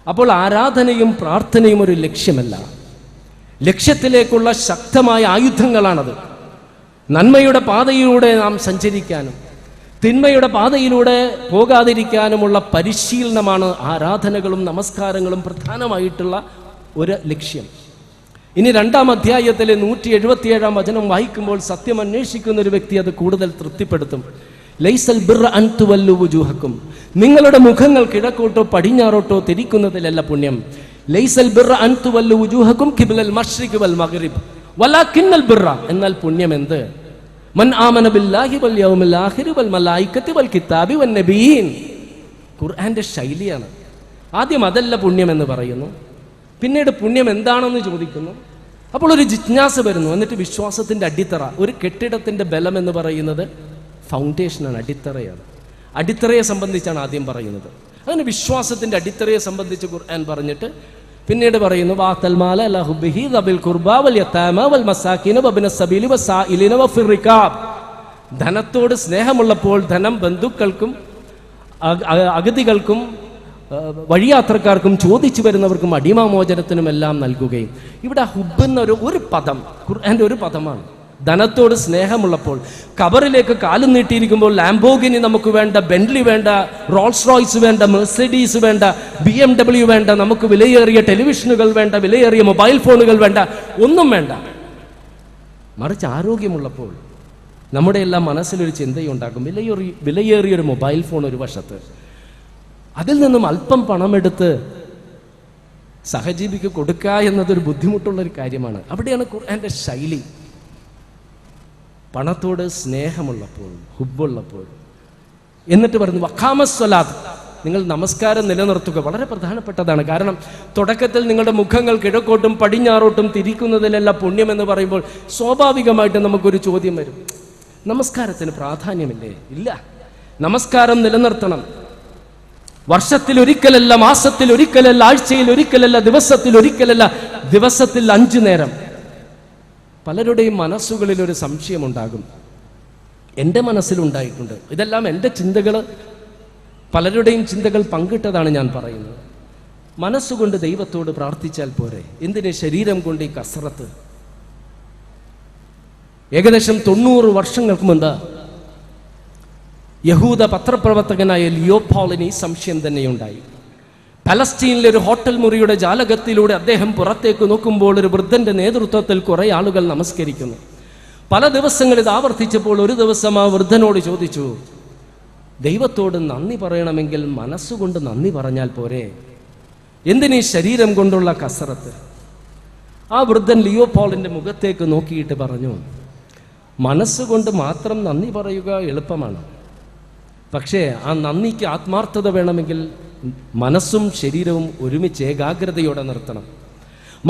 [SPEAKER 2] അപ്പോൾ ആരാധനയും പ്രാർത്ഥനയും ഒരു ലക്ഷ്യമല്ല, ലക്ഷ്യത്തിലേക്കുള്ള ശക്തമായ ആയുധങ്ങളാണത്. നന്മയുടെ പാതയിലൂടെ നാം സഞ്ചരിക്കാനും തിന്മയുടെ പാതയിലൂടെ പോകാതിരിക്കാനുമുള്ള പരിശീലനമാണ് ആരാധനകളും നമസ്കാരങ്ങളും പ്രധാനമായിട്ടുള്ള ഒരു ലക്ഷ്യം. ഇനി 2-ാം അധ്യായത്തിലെ 177-ാം വചനം വായിക്കുമ്പോൾ സത്യം അന്വേഷിക്കുന്ന ഒരു വ്യക്തി അത് കൂടുതൽ തൃപ്തിപ്പെടുത്തും. ലൈസൽ ബിർറ അൻ തുവല്ലു വുജൂഹക്കും. നിങ്ങളുടെ മുഖങ്ങൾ കിഴക്കോട്ടോ പടിഞ്ഞാറോട്ടോ തിരിക്കുന്നതിലല്ല പുണ്യം. ലൈസൽ ബിർറ അൻ തുവല്ലു വുജൂഹക്കും ഖിബ്ലൽ മശ്രിഖ് വൽ മഗ്രിബ് വലാകിന്നൽ ബിർറ. എന്നാൽ പുണ്യം എന്ത്? മൻ ആമന ബില്ലാഹി വൽ യൗമിൽ ആഖിരി വൽ മലായികത്തി വൽ കിതാബി വൻ നബിയീൻ. ഖുർആന്റെ ശൈലിയാണ്. ആദ്യം അതല്ല പുണ്യം എന്ന് പറയുന്നു, പിന്നീട് പുണ്യം എന്താണെന്ന് ചോദിക്കുന്നു. അപ്പോൾ ഒരു ജിജ്ഞാസ വരുന്നു. എന്നിട്ട് വിശ്വാസത്തിന്റെ അടിത്തറ, ഒരു കെട്ടിടത്തിന്റെ ബലം എന്ന് പറയുന്നത് ഫൗണ്ടേഷനാണ്, അടിത്തറയാണ്. അടിത്തറയെ സംബന്ധിച്ചാണ് ആദ്യം പറയുന്നത്. അങ്ങനെ വിശ്വാസത്തിന്റെ അടിത്തറയെ സംബന്ധിച്ച് ഖുർആൻ പറഞ്ഞിട്ട് പിന്നീട് പറയുന്നു വാതൽ മാല ല ഹുബ്ബിഹി ദബിൽ ഖുർബാ വൽ യതാമ വൽ മസാകിന വബിന സബീലി വസായിലിന വഫിർ റികാബ്. ധനത്തോട് സ്നേഹമുള്ളപ്പോൾ ധനം ബന്ധുക്കൾക്കും അഗതികൾക്കും വഴിയാത്രക്കാർക്കും ചോദിച്ചു വരുന്നവർക്കും അടിമാമോചനത്തിനുമെല്ലാം നൽകുകയും. ഇവിടെ ഹുബ് എന്നൊരു പദം ഖുർആന്റെ ഒരു പദമാണ്. ധനത്തോട് സ്നേഹമുള്ളപ്പോൾ കബറിലേക്ക് കാലും നീട്ടിയിരിക്കുമ്പോൾ ലാംബോഗിനി നമുക്ക് വേണ്ട, ബെന്റ്ലി വേണ്ട, റോൾസ് റോയ്സ് വേണ്ട, മെർസിഡീസ് വേണ്ട, BMW വേണ്ട, നമുക്ക് വിലയേറിയ ടെലിവിഷനുകൾ വേണ്ട, വിലയേറിയ മൊബൈൽ ഫോണുകൾ വേണ്ട, ഒന്നും വേണ്ട. മറിച്ച് ആരോഗ്യമുള്ളപ്പോൾ നമ്മുടെ എല്ലാം മനസ്സിലൊരു ചിന്തയുണ്ടാകും. വിലയേറിയൊരു മൊബൈൽ ഫോൺ ഒരു വശത്ത്, അതിൽ നിന്നും അല്പം പണമെടുത്ത് സഹജീവിക്ക് കൊടുക്കുക എന്നതൊരു ബുദ്ധിമുട്ടുള്ളൊരു കാര്യമാണ്. അവിടെയാണ് ഖുർആന്റെ ശൈലി. പണത്തോട് സ്നേഹമുള്ളപ്പോൾ, ഹുബ്ബുള്ളപ്പോൾ. എന്നിട്ട് പറഞ്ഞു വഖാമസ്സലാത്ത്, നിങ്ങൾ നമസ്കാരം നിലനിർത്തുക. വളരെ പ്രധാനപ്പെട്ടതാണ്. കാരണം തുടക്കത്തിൽ നിങ്ങളുടെ മുഖങ്ങൾ കിഴക്കോട്ടും പടിഞ്ഞാറോട്ടും തിരിക്കുന്നതിലല്ല പുണ്യമെന്ന് പറയുമ്പോൾ സ്വാഭാവികമായിട്ട് നമുക്കൊരു ചോദ്യം വരും, നമസ്കാരത്തിന് പ്രാധാന്യമില്ലേ? ഇല്ല. നമസ്കാരം നിലനിർത്തണം. വർഷത്തിൽ ഒരിക്കലല്ല, മാസത്തിൽ ഒരിക്കലല്ല, ആഴ്ചയിൽ ഒരിക്കലല്ല, ദിവസത്തിൽ ഒരിക്കലല്ല, ദിവസത്തിൽ 5 നേരം. പലരുടെയും മനസ്സുകളിൽ ഒരു സംശയമുണ്ടാകും. എൻ്റെ മനസ്സിലുണ്ടായിട്ടുണ്ട്. ഇതെല്ലാം എൻ്റെ ചിന്തകൾ, പലരുടെയും ചിന്തകൾ പങ്കിട്ടതാണ് ഞാൻ പറയുന്നത്. മനസ്സുകൊണ്ട് ദൈവത്തോട് പ്രാർത്ഥിച്ചാൽ പോരെ? എന്തിന് ശരീരം കൊണ്ട് ഈ കസറത്ത്? ഏകദേശം 90 വർഷങ്ങൾക്ക് മുമ്പ് യഹൂദ പത്രപ്രവർത്തകനായ ലിയോപോളിന് ഈ സംശയം തന്നെയുണ്ടായി. പലസ്തീനിലെ ഒരു ഹോട്ടൽ മുറിയുടെ ജാലകത്തിലൂടെ അദ്ദേഹം പുറത്തേക്ക് നോക്കുമ്പോൾ ഒരു വൃദ്ധന്റെ നേതൃത്വത്തിൽ കുറെ ആളുകൾ നമസ്കരിക്കുന്നു. പല ദിവസങ്ങൾ ഇത് ആവർത്തിച്ചപ്പോൾ ഒരു ദിവസം ആ വൃദ്ധനോട് ചോദിച്ചു, ദൈവത്തോട് നന്ദി പറയണമെങ്കിൽ മനസ്സുകൊണ്ട് നന്ദി പറഞ്ഞാൽ പോരെ? എന്തിനീ ശരീരം കൊണ്ടുള്ള കസറത്ത്? ആ വൃദ്ധൻ ലിയോപോളിന്റെ മുഖത്തേക്ക് നോക്കിയിട്ട് പറഞ്ഞു, മനസ്സുകൊണ്ട് മാത്രം നന്ദി പറയുക എളുപ്പമാണ്. പക്ഷേ ആ നന്ദിക്ക് ആത്മാർത്ഥത വേണമെങ്കിൽ മനസ്സും ശരീരവും ഒരുമിച്ച് ഏകാഗ്രതയോടെ നിർത്തണം.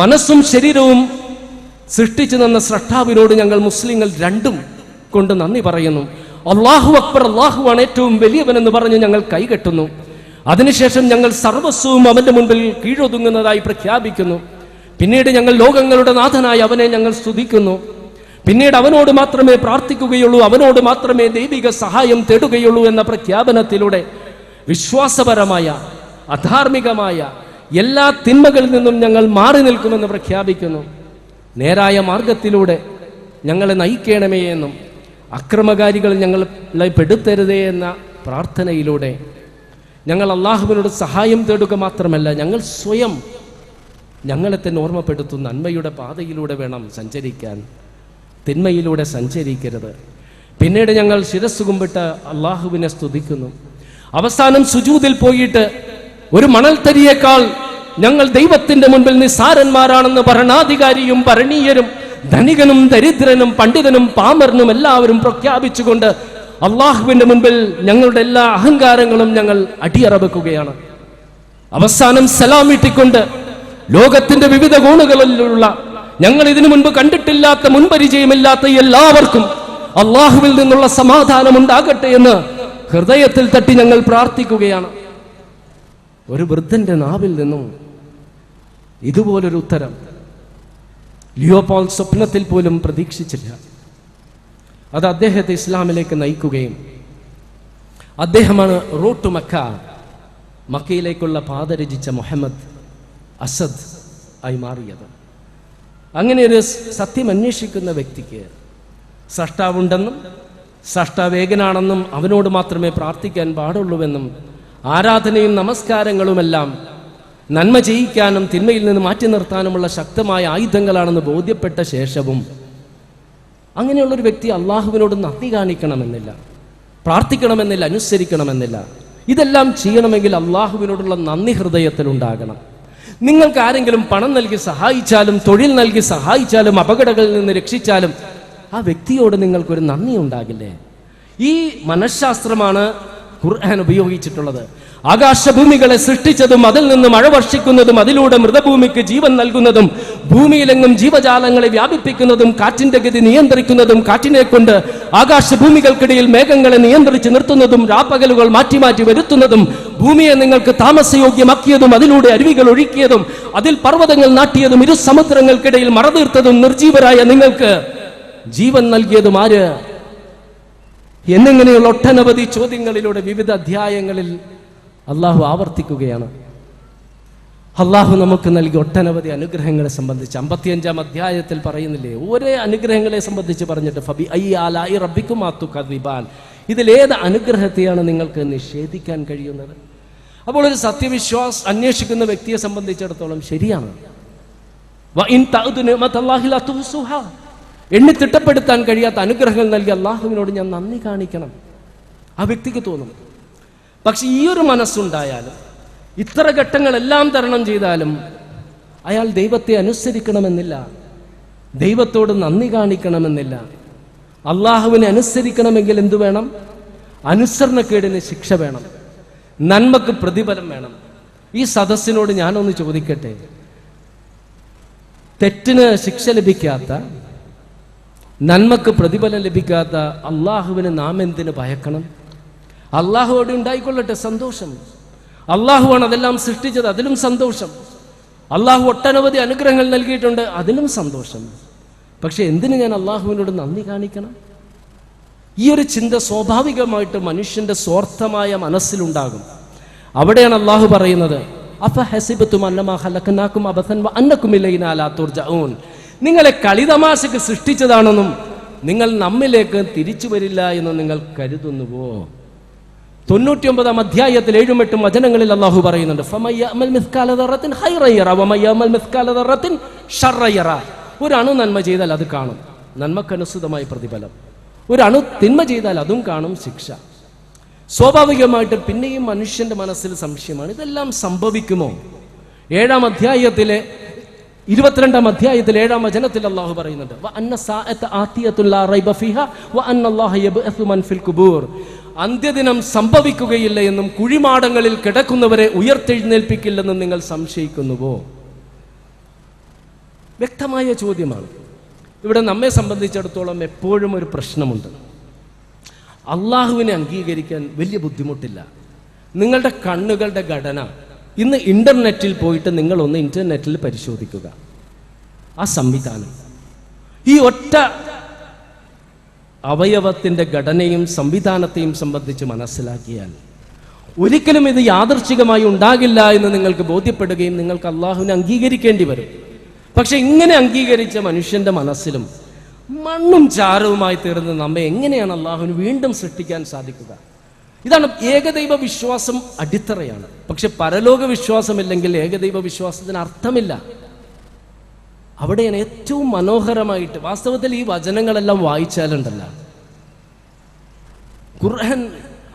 [SPEAKER 2] മനസ്സും ശരീരവും സൃഷ്ടിച്ചു തന്ന സ്രഷ്ടാവിനോട് ഞങ്ങൾ മുസ്ലിങ്ങൾ രണ്ടും കൊണ്ട് നന്ദി പറയുന്നു. അല്ലാഹു അക്ബർ, അല്ലാഹുവാണ് ഏറ്റവും വലിയവനെന്ന് പറഞ്ഞ് ഞങ്ങൾ കൈകെട്ടുന്നു. അതിനുശേഷം ഞങ്ങൾ സർവസ്വവും അവന്റെ മുൻപിൽ കീഴൊതുങ്ങുന്നതായി പ്രഖ്യാപിക്കുന്നു. പിന്നീട് ഞങ്ങൾ ലോകങ്ങളുടെ നാഥനായ അവനെ ഞങ്ങൾ സ്തുതിക്കുന്നു. പിന്നീട് അവനോട് മാത്രമേ പ്രാർത്ഥിക്കുകയുള്ളൂ, അവനോട് മാത്രമേ ദൈവിക സഹായം തേടുകയുള്ളൂ എന്ന പ്രഖ്യാപനത്തിലൂടെ വിശ്വാസപരമായ അധാർമികമായ എല്ലാ തിന്മകളിൽ നിന്നും ഞങ്ങൾ മാറി നിൽക്കുമെന്ന് പ്രഖ്യാപിക്കുന്നു. നേരായ മാർഗത്തിലൂടെ ഞങ്ങളെ നയിക്കണമേ എന്നും അക്രമകാരികൾ ഞങ്ങളെ പെടുത്തരുതേ എന്ന പ്രാർത്ഥനയിലൂടെ ഞങ്ങൾ അള്ളാഹുവിനോട് സഹായം തേടുക മാത്രമല്ല, ഞങ്ങൾ സ്വയം ഞങ്ങളെ തന്നെ ഓർമ്മപ്പെടുത്തും, നന്മയുടെ പാതയിലൂടെ വേണം സഞ്ചരിക്കാൻ, തിന്മയിലൂടെ സഞ്ചരിക്കരുത്. പിന്നീട് ഞങ്ങൾ ശിരസ്സു കുമ്പിട്ട് അള്ളാഹുവിനെ സ്തുതിക്കുന്നു. അവസാനം സുജൂദിൽ പോയിട്ട് ഒരു മണൽത്തരിയേക്കാൾ ഞങ്ങൾ ദൈവത്തിന്റെ മുൻപിൽ നിസ്സാരന്മാരാണെന്ന് ഭരണാധികാരിയും ഭരണീയരും ധനികനും ദരിദ്രനും പണ്ഡിതനും പാമരനും എല്ലാവരും പ്രഖ്യാപിച്ചുകൊണ്ട് അള്ളാഹുവിന്റെ മുൻപിൽ ഞങ്ങളുടെ എല്ലാ അഹങ്കാരങ്ങളും ഞങ്ങൾ അടിയറവെക്കുകയാണ്. അവസാനം സലാം വീട്ടിക്കൊണ്ട് ലോകത്തിന്റെ വിവിധ കോണുകളിലുള്ള ഞങ്ങൾ ഇതിനു മുൻപ് കണ്ടിട്ടില്ലാത്ത, മുൻപരിചയമില്ലാത്ത എല്ലാവർക്കും അള്ളാഹുവിൽ നിന്നുള്ള സമാധാനം ഉണ്ടാകട്ടെ എന്ന് ഹൃദയത്തിൽ തട്ടി ഞങ്ങൾ പ്രാർത്ഥിക്കുകയാണ്. ഒരു വൃദ്ധന്റെ നാവിൽ നിന്നും ഇതുപോലൊരു ഉത്തരം ലിയോപോൾ സ്വപ്നത്തിൽ പോലും പ്രതീക്ഷിച്ചില്ല. അത് അദ്ദേഹത്തെ ഇസ്ലാമിലേക്ക് നയിക്കുകയും അദ്ദേഹമാണ് റോഡ് ടു മക്ക, മക്കയിലേക്കുള്ള പാത രചിച്ച മുഹമ്മദ് അസദ് ആയി മാറിയത്. അങ്ങനെ ഒരു സത്യം അന്വേഷിക്കുന്ന വ്യക്തിക്ക് സ്രഷ്ടാവുണ്ടെന്നും സ്രഷ്ടാവേകനാണെന്നും അവനോട് മാത്രമേ പ്രാർത്ഥിക്കാൻ പാടുള്ളൂവെന്നും ആരാധനയും നമസ്കാരങ്ങളുമെല്ലാം നന്മ ചെയ്യിക്കാനും തിന്മയിൽ നിന്ന് മാറ്റി നിർത്താനുമുള്ള ശക്തമായ ആയുധങ്ങളാണെന്ന് ബോധ്യപ്പെട്ട ശേഷവും അങ്ങനെയുള്ളൊരു വ്യക്തി അള്ളാഹുവിനോട് നന്ദി കാണിക്കണമെന്നില്ല, പ്രാർത്ഥിക്കണമെന്നില്ല, അനുസരിക്കണമെന്നില്ല. ഇതെല്ലാം ചെയ്യണമെങ്കിൽ അള്ളാഹുവിനോടുള്ള നന്ദി ഹൃദയത്തിൽ ഉണ്ടാകണം. നിങ്ങൾക്ക് ആരെങ്കിലും പണം നൽകി സഹായിച്ചാലും തൊഴിൽ നൽകി സഹായിച്ചാലും അപകടങ്ങളിൽ നിന്ന് രക്ഷിച്ചാലും ആ വ്യക്തിയോട് നിങ്ങൾക്കൊരു നന്ദി ഉണ്ടാകില്ലേ? ഈ മനഃശാസ്ത്രമാണ് ഖുർആൻ ഉപയോഗിച്ചിട്ടുള്ളത്. ആകാശഭൂമികളെ സൃഷ്ടിച്ചതും അതിൽ നിന്ന് മഴ വർഷിക്കുന്നതും അതിലൂടെ മൃതഭൂമിക്ക് ജീവൻ നൽകുന്നതും ഭൂമിയിലെങ്ങും ജീവജാലങ്ങളെ വ്യാപിപ്പിക്കുന്നതും കാറ്റിന്റെ ഗതി നിയന്ത്രിക്കുന്നതും കാറ്റിനെ കൊണ്ട് ആകാശഭൂമികൾക്കിടയിൽ മേഘങ്ങളെ നിയന്ത്രിച്ച് നിർത്തുന്നതും രാപ്പകലുകൾ മാറ്റി മാറ്റി വരുത്തുന്നതും ഭൂമിയെ നിങ്ങൾക്ക് താമസയോഗ്യമാക്കിയതും അതിലൂടെ അരുവികൾ ഒഴുക്കിയതും അതിൽ പർവ്വതങ്ങൾ നാട്ടിയതും ഇരു സമുദ്രങ്ങൾക്കിടയിൽ മറതീർത്തതും നിർജീവരായ നിങ്ങൾക്ക് ജീവൻ നൽകിയതും ആര് എന്നിങ്ങനെയുള്ള ഒട്ടനവധി ചോദ്യങ്ങളിലൂടെ വിവിധ അധ്യായങ്ങളിൽ അള്ളാഹു ആവർത്തിക്കുകയാണ്. അള്ളാഹു നമുക്ക് നൽകിയ ഒട്ടനവധി അനുഗ്രഹങ്ങളെ സംബന്ധിച്ച് 55-ാം അധ്യായത്തിൽ പറയുന്നില്ലേ, ഒരേ അനുഗ്രഹങ്ങളെ സംബന്ധിച്ച് പറഞ്ഞിട്ട് ഫബി അയ്യാലായി റബ്ബിക്കുമാ തുകദ്ദിബാൻ, ഇതിലേത് അനുഗ്രഹത്തെയാണ് നിങ്ങൾക്ക് നിഷേധിക്കാൻ കഴിയുന്നത്? അപ്പോൾ ഒരു സത്യവിശ്വാസ് അന്വേഷിക്കുന്ന വ്യക്തിയെ സംബന്ധിച്ചിടത്തോളം ശരിയാണ്, എണ്ണി തിട്ടപ്പെടുത്താൻ കഴിയാത്ത അനുഗ്രഹങ്ങൾ നൽകി അള്ളാഹുവിനോട് ഞാൻ നന്ദി കാണിക്കണം, ആ വ്യക്തിക്ക് തോന്നും. പക്ഷെ ഈ ഒരു മനസ്സുണ്ടായാലും ഇത്ര ഘട്ടങ്ങളെല്ലാം തരണം ചെയ്താലും അയാൾ ദൈവത്തെ അനുസരിക്കണമെന്നില്ല, ദൈവത്തോട് നന്ദി കാണിക്കണമെന്നില്ല. അള്ളാഹുവിനെ അനുസരിക്കണമെങ്കിൽ എന്തു വേണം? അനുസരണക്കേടിന് ശിക്ഷ വേണം, നന്മക്ക് പ്രതിഫലം വേണം. ഈ സദസ്സിനോട് ഞാനൊന്ന് ചോദിക്കട്ടെ, തെറ്റിന് ശിക്ഷ ലഭിക്കാത്ത, നന്മക്ക് പ്രതിഫലം ലഭിക്കാത്ത അള്ളാഹുവിനെ നാം എന്തിന് ഭയക്കണം? അള്ളാഹുവോട് ഉണ്ടായിക്കൊള്ളട്ടെ സന്തോഷം, അള്ളാഹുവാണ് അതെല്ലാം സൃഷ്ടിച്ചത്, അതിലും സന്തോഷം. അള്ളാഹു ഒട്ടനവധി അനുഗ്രഹങ്ങൾ നൽകിയിട്ടുണ്ട്, അതിലും സന്തോഷം. പക്ഷെ എന്തിന് ഞാൻ അള്ളാഹുവിനോട് നന്ദി കാണിക്കണം? ഈ ഒരു ചിന്ത സ്വാഭാവികമായിട്ട് മനുഷ്യന്റെ സ്വാർത്ഥമായ മനസ്സിലുണ്ടാകും. അവിടെയാണ് അള്ളാഹു പറയുന്നത്, നിങ്ങളെ കളിതമാശക്ക് സൃഷ്ടിച്ചതാണെന്നും നിങ്ങൾ നമ്മിലേക്ക് തിരിച്ചു വരില്ല എന്നും നിങ്ങൾ കരുതുന്നുവോ? 99-ാം അധ്യായത്തിൽ 7-8 വചനങ്ങളിൽ അള്ളാഹു പറയുന്നുണ്ട്, ഒരു അണു നന്മ ചെയ്താൽ അത് കാണും, നന്മക്കനുസൃതമായ പ്രതിഫലം. ഒരു അണു തിന്മ ചെയ്താൽ അതും കാണും, ശിക്ഷ. സ്വാഭാവികമായിട്ട് പിന്നെയും മനുഷ്യന്റെ മനസ്സിൽ സംശയമാണ്, ഇതെല്ലാം സംഭവിക്കുമോ? 7-ാം അധ്യായത്തിലെ 22-ാം അധ്യായത്തിൽ 7-ാം വചനത്തിൽ അള്ളാഹു പറയുന്നുണ്ട്, അന്ത്യദിനം സംഭവിക്കുകയില്ല എന്നും കുഴിമാടങ്ങളിൽ കിടക്കുന്നവരെ ഉയർത്തെഴുന്നേൽപ്പിക്കില്ലെന്നും നിങ്ങൾ സംശയിക്കുന്നുവോ? വ്യക്തമായ ചോദ്യമാണ്. ഇവിടെ നമ്മെ സംബന്ധിച്ചിടത്തോളം എപ്പോഴും ഒരു പ്രശ്നമുണ്ട്. അള്ളാഹുവിനെ അംഗീകരിക്കാൻ വലിയ ബുദ്ധിമുട്ടില്ല. നിങ്ങളുടെ കണ്ണുകളുടെ ഘടന ഇന്ന് ഇന്റർനെറ്റിൽ പോയിട്ട് നിങ്ങളൊന്ന് ഇന്റർനെറ്റിൽ പരിശോധിക്കുക. ആ സംവിധാനം, ഈ ഒറ്റ അവയവത്തിന്റെ ഘടനയും സംവിധാനത്തെയും സംബന്ധിച്ച് മനസ്സിലാക്കിയാൽ ഒരിക്കലും ഇത് യാദൃച്ഛികമായി ഉണ്ടാകില്ല എന്ന് നിങ്ങൾക്ക് ബോധ്യപ്പെടുകയും നിങ്ങൾക്ക് അള്ളാഹുവിനെ അംഗീകരിക്കേണ്ടി വരും. പക്ഷെ ഇങ്ങനെ അംഗീകരിച്ച മനുഷ്യന്റെ മനസ്സിലും മണ്ണും ചാരവുമായി തീർന്ന് നമ്മെ എങ്ങനെയാണ് അള്ളാഹുവിന് വീണ്ടും സൃഷ്ടിക്കാൻ സാധിക്കുക? ഇതാണ് ഏകദൈവ വിശ്വാസം, അടിത്തറയാണ്. പക്ഷെ പരലോക വിശ്വാസമില്ലെങ്കിൽ ഏകദൈവ വിശ്വാസത്തിന് അർത്ഥമില്ല. അവിടെയാണ് ഏറ്റവും മനോഹരമായിട്ട്, വാസ്തവത്തിൽ ഈ വചനങ്ങളെല്ലാം വായിച്ചാലുണ്ടല്ല, ഖുർആൻ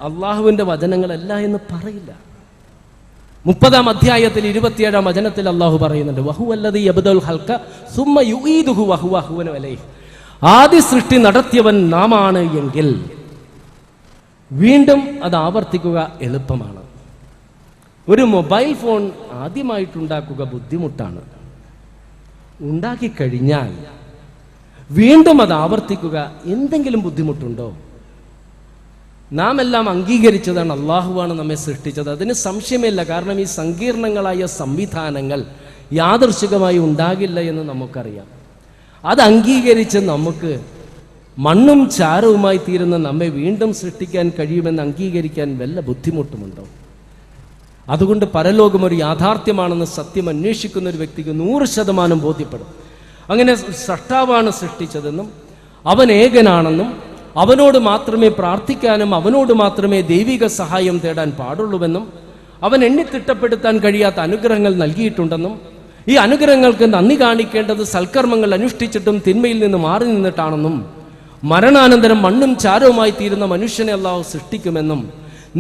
[SPEAKER 2] അള്ളാഹുവിന്റെ വചനങ്ങളല്ല എന്ന് പറയില്ല. 30-ാം അധ്യായത്തിൽ 27-ാം വചനത്തിൽ അള്ളാഹു പറയുന്നുണ്ട്, വഹുവല്ലദീ യബ്ദഉൽ ഖൽഖ സുമ്മ യുഈദുഹു വഹുവ അഹ്വനു അലൈഹി. ആദ്യ സൃഷ്ടി നടത്തിയവൻ നാമാണ് എങ്കിൽ വീണ്ടും അത് ആവർത്തിക്കുക എളുപ്പമാണ്. ഒരു മൊബൈൽ ഫോൺ ആദ്യമായിട്ടുണ്ടാക്കുക ബുദ്ധിമുട്ടാണ്. ഉണ്ടാക്കി കഴിഞ്ഞാൽ വീണ്ടും അത് ആവർത്തിക്കുക എന്തെങ്കിലും ബുദ്ധിമുട്ടുണ്ടോ? നാം എല്ലാം അംഗീകരിച്ചതാണ്, അള്ളാഹുവാണ് നമ്മെ സൃഷ്ടിച്ചത്, അതിന് സംശയമില്ല. കാരണം ഈ സങ്കീർണങ്ങളായ സംവിധാനങ്ങൾ യാദൃശ്ചികമായി ഉണ്ടാകില്ല എന്ന് നമുക്കറിയാം. അത് അംഗീകരിച്ച് നമുക്ക് മണ്ണും ചാരവുമായി തീരുന്ന നമ്മെ വീണ്ടും സൃഷ്ടിക്കാൻ കഴിയുമെന്ന് അംഗീകരിക്കാൻ വല്ല ബുദ്ധിമുട്ടുമുണ്ടോ? അതുകൊണ്ട് പരലോകം ഒരു യാഥാർത്ഥ്യമാണെന്ന് സത്യം അന്വേഷിക്കുന്ന ഒരു വ്യക്തിക്ക് 100% ബോധ്യപ്പെടും. അങ്ങനെ സൃഷ്ടാവാണ് സൃഷ്ടിച്ചതെന്നും അവൻ ഏകനാണെന്നും അവനോട് മാത്രമേ പ്രാർത്ഥിക്കാനും അവനോട് മാത്രമേ ദൈവിക സഹായം തേടാൻ പാടുള്ളൂവെന്നും അവൻ എണ്ണിത്തിട്ടപ്പെടുത്താൻ കഴിയാത്ത അനുഗ്രഹങ്ങൾ നൽകിയിട്ടുണ്ടെന്നും ഈ അനുഗ്രഹങ്ങൾക്ക് നന്ദി കാണിക്കേണ്ടത് സൽക്കർമ്മങ്ങൾ അനുഷ്ഠിച്ചിട്ടും തിന്മയിൽ നിന്ന് മാറി നിന്നിട്ടാണെന്നും മരണാനന്തരം മണ്ണും ചാരവുമായി തീരുന്ന മനുഷ്യനെ അല്ലാഹു സൃഷ്ടിക്കുമെന്നും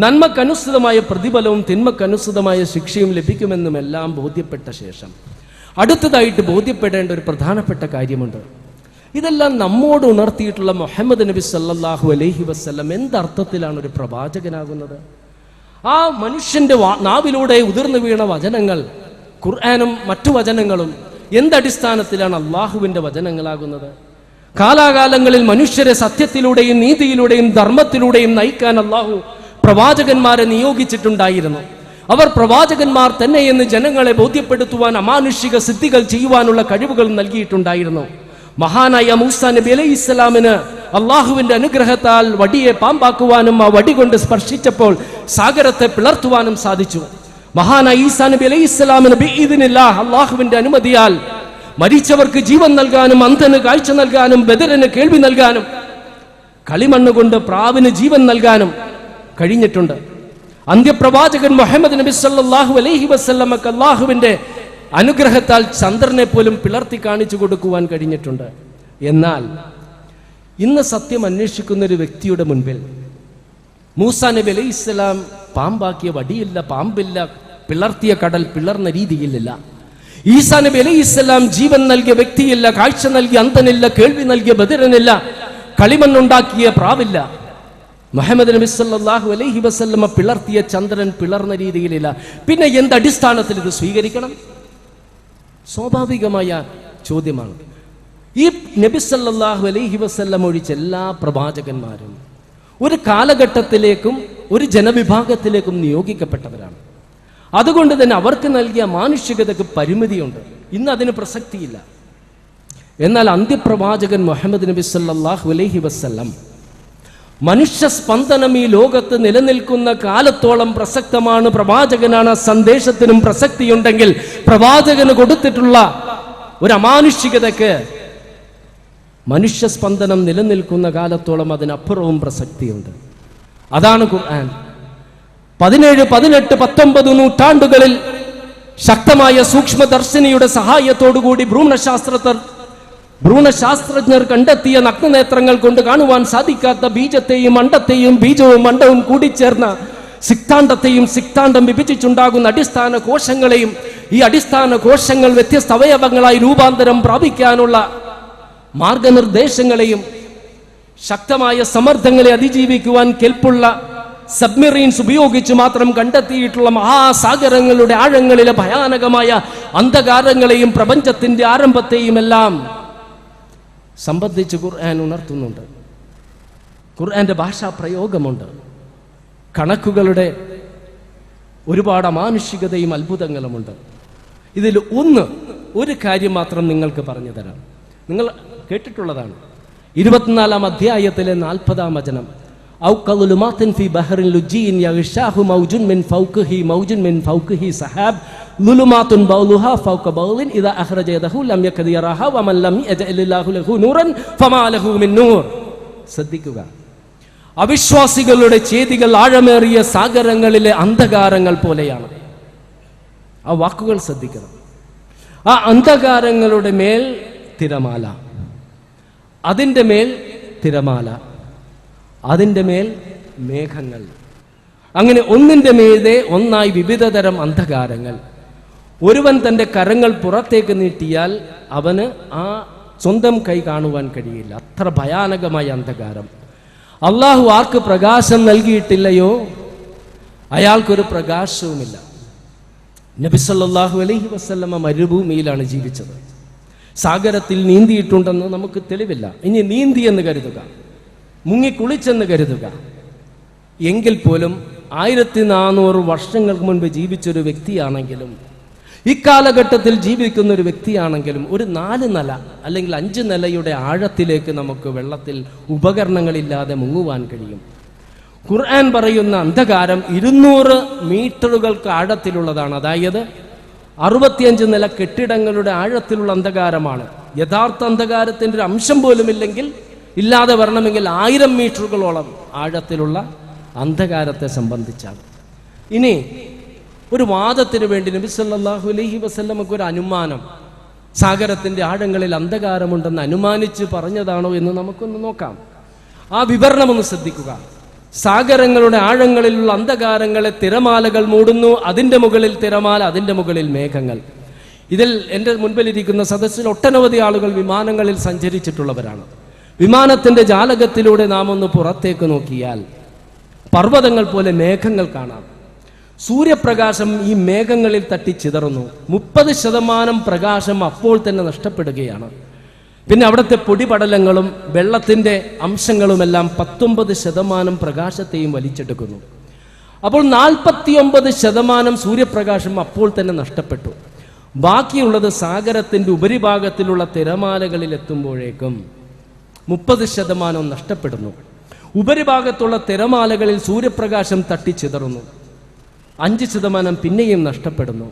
[SPEAKER 2] നന്മക്കനുസൃതമായ പ്രതിഫലവും തിന്മക്കനുസൃതമായ ശിക്ഷയും ലഭിക്കുമെന്നും എല്ലാം ബോധ്യപ്പെട്ട ശേഷം അടുത്തതായിട്ട് ബോധ്യപ്പെടേണ്ട ഒരു പ്രധാനപ്പെട്ട കാര്യമുണ്ട്. ഇതെല്ലാം നമ്മോട് ഉണർത്തിയിട്ടുള്ള മുഹമ്മദ് നബി സല്ലല്ലാഹു അലൈഹി വസല്ലം എന്തർത്ഥത്തിലാണ് ഒരു പ്രവാചകനാകുന്നത്? ആ മനുഷ്യന്റെ നാവിലൂടെ ഉതിർന്നു വീണ വചനങ്ങൾ, ഖുർആനും മറ്റു വചനങ്ങളും എന്തടിസ്ഥാനത്തിലാണ് അള്ളാഹുവിന്റെ വചനങ്ങളാകുന്നത്? കാലാകാലങ്ങളിൽ മനുഷ്യരെ സത്യത്തിലൂടെയും നീതിയിലൂടെയും ധർമ്മത്തിലൂടെയും നയിക്കാൻ അള്ളാഹു പ്രവാചകന്മാരെ നിയോഗിച്ചിട്ടുണ്ടായിരുന്നു. അവർ പ്രവാചകന്മാർ തന്നെയെന്ന് ജനങ്ങളെ ബോധ്യപ്പെടുത്തുവാൻ അമാനുഷിക സിദ്ധികൾ ചെയ്യുവാനുള്ള കഴിവുകൾ നൽകിയിട്ടുണ്ടായിരുന്നു. മഹാനായ മൂസാ നബി അലൈഹി ഇസ്ലാമിന് അള്ളാഹുവിന്റെ അനുഗ്രഹത്താൽ വടിയെ പാമ്പാക്കുവാനും ആ വടി കൊണ്ട് സ്പർശിച്ചപ്പോൾ സാഗരത്തെ പിളർത്തുവാനും സാധിച്ചു. മഹാനായ ഈസാ നബി അലൈഹി ഇസ്ലാമിന് ബിഇദ്നില്ലാഹ് അള്ളാഹുവിന്റെ അനുമതിയാൽ മരിച്ചവർക്ക് ജീവൻ നൽകാനും അന്ധന് കാഴ്ച നൽകാനും ബദറിന് കേൾവി നൽകാനും കളിമണ്ണ് കൊണ്ട് പ്രാവിന് ജീവൻ നൽകാനും കഴിഞ്ഞിട്ടുണ്ട്. അന്ത്യപ്രവാചകൻ മുഹമ്മദ് നബി സല്ലല്ലാഹു അലൈഹി വസല്ലമക്ക് അള്ളാഹുവിന്റെ അനുഗ്രഹത്താൽ ചന്ദ്രനെ പോലും പിളർത്തി കാണിച്ചു കൊടുക്കുവാൻ കഴിഞ്ഞിട്ടുണ്ട്. എന്നാൽ ഇന്ന് സത്യം അന്വേഷിക്കുന്ന ഒരു വ്യക്തിയുടെ മുൻപിൽ മൂസാ നബി അലൈഹി ഇസ്ലാം പാമ്പാക്കിയ വടിയില്ല, പാമ്പില്ല, പിളർത്തിയ കടൽ പിളർന്ന രീതിയിലില്ല. ഈസാ നബി അലൈഹി ഇസ്ലാം ജീവൻ നൽകിയ വ്യക്തിയില്ല, കാഴ്ച നൽകിയ അന്ധനില്ല, കേൾവി നൽകിയ ബദിരനില്ല, കളിമണ്ണുണ്ടാക്കിയ പ്രാവില്ല. മുഹമ്മദ് നബി സല്ലല്ലാഹു അലൈഹി വസല്ലമ പിളർത്തിയ ചന്ദ്രൻ പിളർന്ന രീതിയിലില്ല. പിന്നെ എന്തടിസ്ഥാനത്തിൽ ഇത് സ്വീകരിക്കണം? സ്വാഭാവികമായ ചോദ്യമാണ്. ഈ നബി സല്ലല്ലാഹു അലൈഹി വസല്ലം ഒഴിച്ച എല്ലാ പ്രവാചകന്മാരും ഒരു കാലഘട്ടത്തിലേക്കും ഒരു ജനവിഭാഗത്തിലേക്കും നിയോഗിക്കപ്പെട്ടവരാണ്. അതുകൊണ്ട് തന്നെ അവർക്ക് നൽകിയ മാനുഷികതയ്ക്ക് പരിമിതിയുണ്ട്. ഇന്ന് അതിന് പ്രസക്തിയില്ല. എന്നാൽ അന്ത്യപ്രവാചകൻ മുഹമ്മദ് നബി സല്ലല്ലാഹു അലൈഹി വസല്ലം മനുഷ്യ സ്പന്ദനം ഈ ലോകത്ത് നിലനിൽക്കുന്ന കാലത്തോളം പ്രസക്തമാണ്. പ്രവാചകനാണ്. സന്ദേശത്തിനും പ്രസക്തിയുണ്ടെങ്കിൽ പ്രവാചകന് കൊടുത്തിട്ടുള്ള ഒരു അമാനുഷികതയ്ക്ക് മനുഷ്യ സ്പന്ദനം നിലനിൽക്കുന്ന കാലത്തോളം അതിനപ്പുറവും പ്രസക്തിയുണ്ട്. അതാണ് ഖുർആൻ. 17, 18, 19 നൂറ്റാണ്ടുകളിൽ ശക്തമായ സൂക്ഷ്മദർശിനിയുടെ സഹായത്തോടുകൂടി ഭ്രൂണശാസ്ത്രജ്ഞർ കണ്ടെത്തിയ നഗ്നനേത്രങ്ങൾ കൊണ്ട് കാണുവാൻ സാധിക്കാത്ത ബീജത്തെയും അണ്ടത്തെയും ബീജവും അണ്ടവും കൂടിച്ചേർന്ന സിക്താണ്ഡത്തെയും സിക്താണ്ഡം വിഭജിച്ചുണ്ടാകുന്ന അടിസ്ഥാന കോശങ്ങളെയും ഈ അടിസ്ഥാന കോശങ്ങൾ വ്യത്യസ്ത അവയവങ്ങളായി രൂപാന്തരം പ്രാപിക്കാനുള്ള മാർഗനിർദ്ദേശങ്ങളെയും ശക്തമായ സമ്മർദ്ദങ്ങളെ അതിജീവിക്കുവാൻ കെൽപ്പുള്ള സബ്മറീൻസ് ഉപയോഗിച്ച് മാത്രം കണ്ടെത്തിയിട്ടുള്ള മഹാസാഗരങ്ങളുടെ ആഴങ്ങളിലെ ഭയാനകമായ അന്ധകാരങ്ങളെയും പ്രപഞ്ചത്തിന്റെ ആരംഭത്തെയും എല്ലാം സംബന്ധിച്ച് ഖുർആൻ ഉണർത്തുന്നുണ്ട്. ഖുർആന്റെ ഭാഷാ പ്രയോഗമുണ്ട്. കണക്കുകളുടെ ഒരുപാട് അമാനുഷികതയും അത്ഭുതങ്ങളുമുണ്ട്. ഇതിൽ ഒരു കാര്യം മാത്രം നിങ്ങൾക്ക് പറഞ്ഞു തരാം. നിങ്ങൾ കേട്ടിട്ടുള്ളതാണ്. 24-ാം അധ്യായത്തിലെ 40-ാം വചനം, ഔ കളുലുമാത്തിൻ ഫി ബഹറിൻ ലുജീൻ യഗ്ശാഹു മൗജുൻ മിൻ ഫൗഖിഹി സഹാബ് ളുലുമാത്തുൻ ബൗലുഹാ ഫൗക ബൗലിൻ ഇദാ അഖ്റജ യദഹു ലം യകദ് യറാഹാ വമൻ ലം യജഅലില്ലാഹു ലഹു നൂറൻ ഫമാ ലഹു മിൻ നൂർ. ശ്രദ്ധിക്കുക. അവിശ്വാസികളുടെ ചേതികൾ ആഴമേറിയ സാഗരങ്ങളിലെ അന്ധകാരങ്ങൾ പോലെയാണ്. ആ വാക്കുകൾ ശ്രദ്ധിക്കണം. ആ അന്ധകാരങ്ങളുടെ മേൽ തിരമാല, അതിൻ്റെ മേൽ തിരമാല, അതിൻ്റെ മേൽ മേഘങ്ങൾ, അങ്ങനെ ഒന്നിൻ്റെ മീതെ ഒന്നായി വിവിധ തരം അന്ധകാരങ്ങൾ. ഒരുവൻ തൻ്റെ കരങ്ങൾ പുറത്തേക്ക് നീട്ടിയാൽ അവന് ആ സ്വന്തം കൈ കാണുവാൻ കഴിയില്ല. അത്ര ഭയാനകമായ അന്ധകാരം. അള്ളാഹു ആർക്ക് പ്രകാശം നൽകിയിട്ടില്ലയോ അയാൾക്കൊരു പ്രകാശവുമില്ല. നബി സല്ലല്ലാഹു അലൈഹി വസല്ലമ മരുഭൂമിയിലാണ് ജീവിച്ചത്. സാഗരത്തിൽ നീന്തിയിട്ടുണ്ടെന്ന് നമുക്ക് തെളിവില്ല. ഇനി നീന്തി എന്ന് കരുതുക, മുങ്ങിക്കുളിച്ചെന്ന് കരുതുക. എങ്കിൽ പോലും 1400 വർഷങ്ങൾക്ക് മുൻപ് ജീവിച്ചൊരു വ്യക്തിയാണെങ്കിലും ഇക്കാലഘട്ടത്തിൽ ജീവിക്കുന്ന ഒരു വ്യക്തിയാണെങ്കിലും ഒരു 4 നില അല്ലെങ്കിൽ 5 നിലയുടെ ആഴത്തിലേക്ക് നമുക്ക് വെള്ളത്തിൽ ഉപകരണങ്ങളില്ലാതെ മുങ്ങുവാൻ കഴിയും. ഖുർആൻ പറയുന്ന അന്ധകാരം 200 മീറ്ററുകൾക്ക് ആഴത്തിലുള്ളതാണ്. അതായത് 65 നില കെട്ടിടങ്ങളുടെ ആഴത്തിലുള്ള അന്ധകാരമാണ്. യഥാർത്ഥ അന്ധകാരത്തിൻ്റെ ഒരു അംശം പോലും ഇല്ലാതെ വരണമെങ്കിൽ 1000 മീറ്ററുകളോളം ആഴത്തിലുള്ള അന്ധകാരത്തെ സംബന്ധിച്ചാണ്. ഇനി ഒരു വാദത്തിന് വേണ്ടി നബി സല്ലല്ലാഹു അലൈഹി വസല്ലമക്ക് ഒരു അനുമാനം, സാഗരത്തിന്റെ ആഴങ്ങളിൽ അന്ധകാരമുണ്ടെന്ന് അനുമാനിച്ച് പറഞ്ഞതാണോ എന്ന് നമുക്കൊന്ന് നോക്കാം. ആ വിവരണം ഒന്ന് ശ്രദ്ധിക്കുക. സാഗരങ്ങളുടെ ആഴങ്ങളിലുള്ള അന്ധകാരങ്ങളെ തിരമാലകൾ മൂടുന്നു. അതിൻ്റെ മുകളിൽ തിരമാല, അതിൻ്റെ മുകളിൽ മേഘങ്ങൾ. ഇതിൽ എൻ്റെ മുൻപിലിരിക്കുന്ന സദസ്സിൽ ഒട്ടനവധി ആളുകൾ വിമാനങ്ങളിൽ സഞ്ചരിച്ചിട്ടുള്ളവരാണ്. വിമാനത്തിന്റെ ജാലകത്തിലൂടെ നാം ഒന്ന് പുറത്തേക്ക് നോക്കിയാൽ പർവ്വതങ്ങൾ പോലെ മേഘങ്ങൾ കാണാം. സൂര്യപ്രകാശം ഈ മേഘങ്ങളിൽ തട്ടിച്ചിതറുന്നു. 30% പ്രകാശം അപ്പോൾ തന്നെ നഷ്ടപ്പെടുകയാണ്. പിന്നെ അവിടുത്തെ പൊടിപടലങ്ങളും വെള്ളത്തിൻ്റെ അംശങ്ങളുമെല്ലാം 19% പ്രകാശത്തെയും വലിച്ചെടുക്കുന്നു. അപ്പോൾ 49% സൂര്യപ്രകാശം അപ്പോൾ തന്നെ നഷ്ടപ്പെട്ടു. ബാക്കിയുള്ളത് സാഗരത്തിൻ്റെ ഉപരിഭാഗത്തിലുള്ള തിരമാലകളിൽ എത്തുമ്പോഴേക്കും 30% നഷ്ടപ്പെടുന്നു. ഉപരിഭാഗത്തുള്ള തിരമാലകളിൽ സൂര്യപ്രകാശം തട്ടിച്ചിതറുന്നു. 5% പിന്നെയും നഷ്ടപ്പെടുന്നു.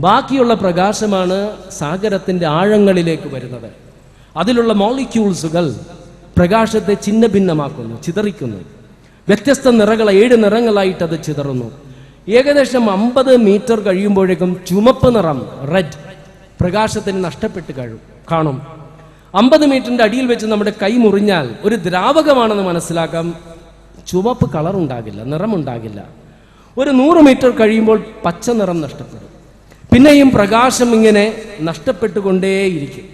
[SPEAKER 2] ബാക്കിയുള്ള പ്രകാശമാണ് സാഗരത്തിൻ്റെ ആഴങ്ങളിലേക്ക് വരുന്നത്. അതിലുള്ള മോളിക്യൂൾസുകൾ പ്രകാശത്തെ ഛിന്ന ഭിന്നമാക്കുന്നു, ചിതറിക്കുന്നു. വ്യത്യസ്ത നിറങ്ങൾ 7 നിറങ്ങളായിട്ട് അത് ചിതറുന്നു. ഏകദേശം 50 മീറ്റർ കഴിയുമ്പോഴേക്കും ചുമപ്പ് നിറം, റെഡ്, പ്രകാശത്തിന് നഷ്ടപ്പെട്ട് കാണും. 50 മീറ്ററിന്റെ അടിയിൽ വെച്ച് നമ്മുടെ കൈ മുറിഞ്ഞാൽ ഒരു ദ്രാവകമാണെന്ന് മനസ്സിലാക്കാം, ചുവപ്പ് കളർ ഉണ്ടാകില്ല, നിറമുണ്ടാകില്ല. ഒരു 100 മീറ്റർ കഴിയുമ്പോൾ പച്ച നിറം നഷ്ടപ്പെടും. പിന്നെയും പ്രകാശം ഇങ്ങനെ നഷ്ടപ്പെട്ടുകൊണ്ടേയിരിക്കും.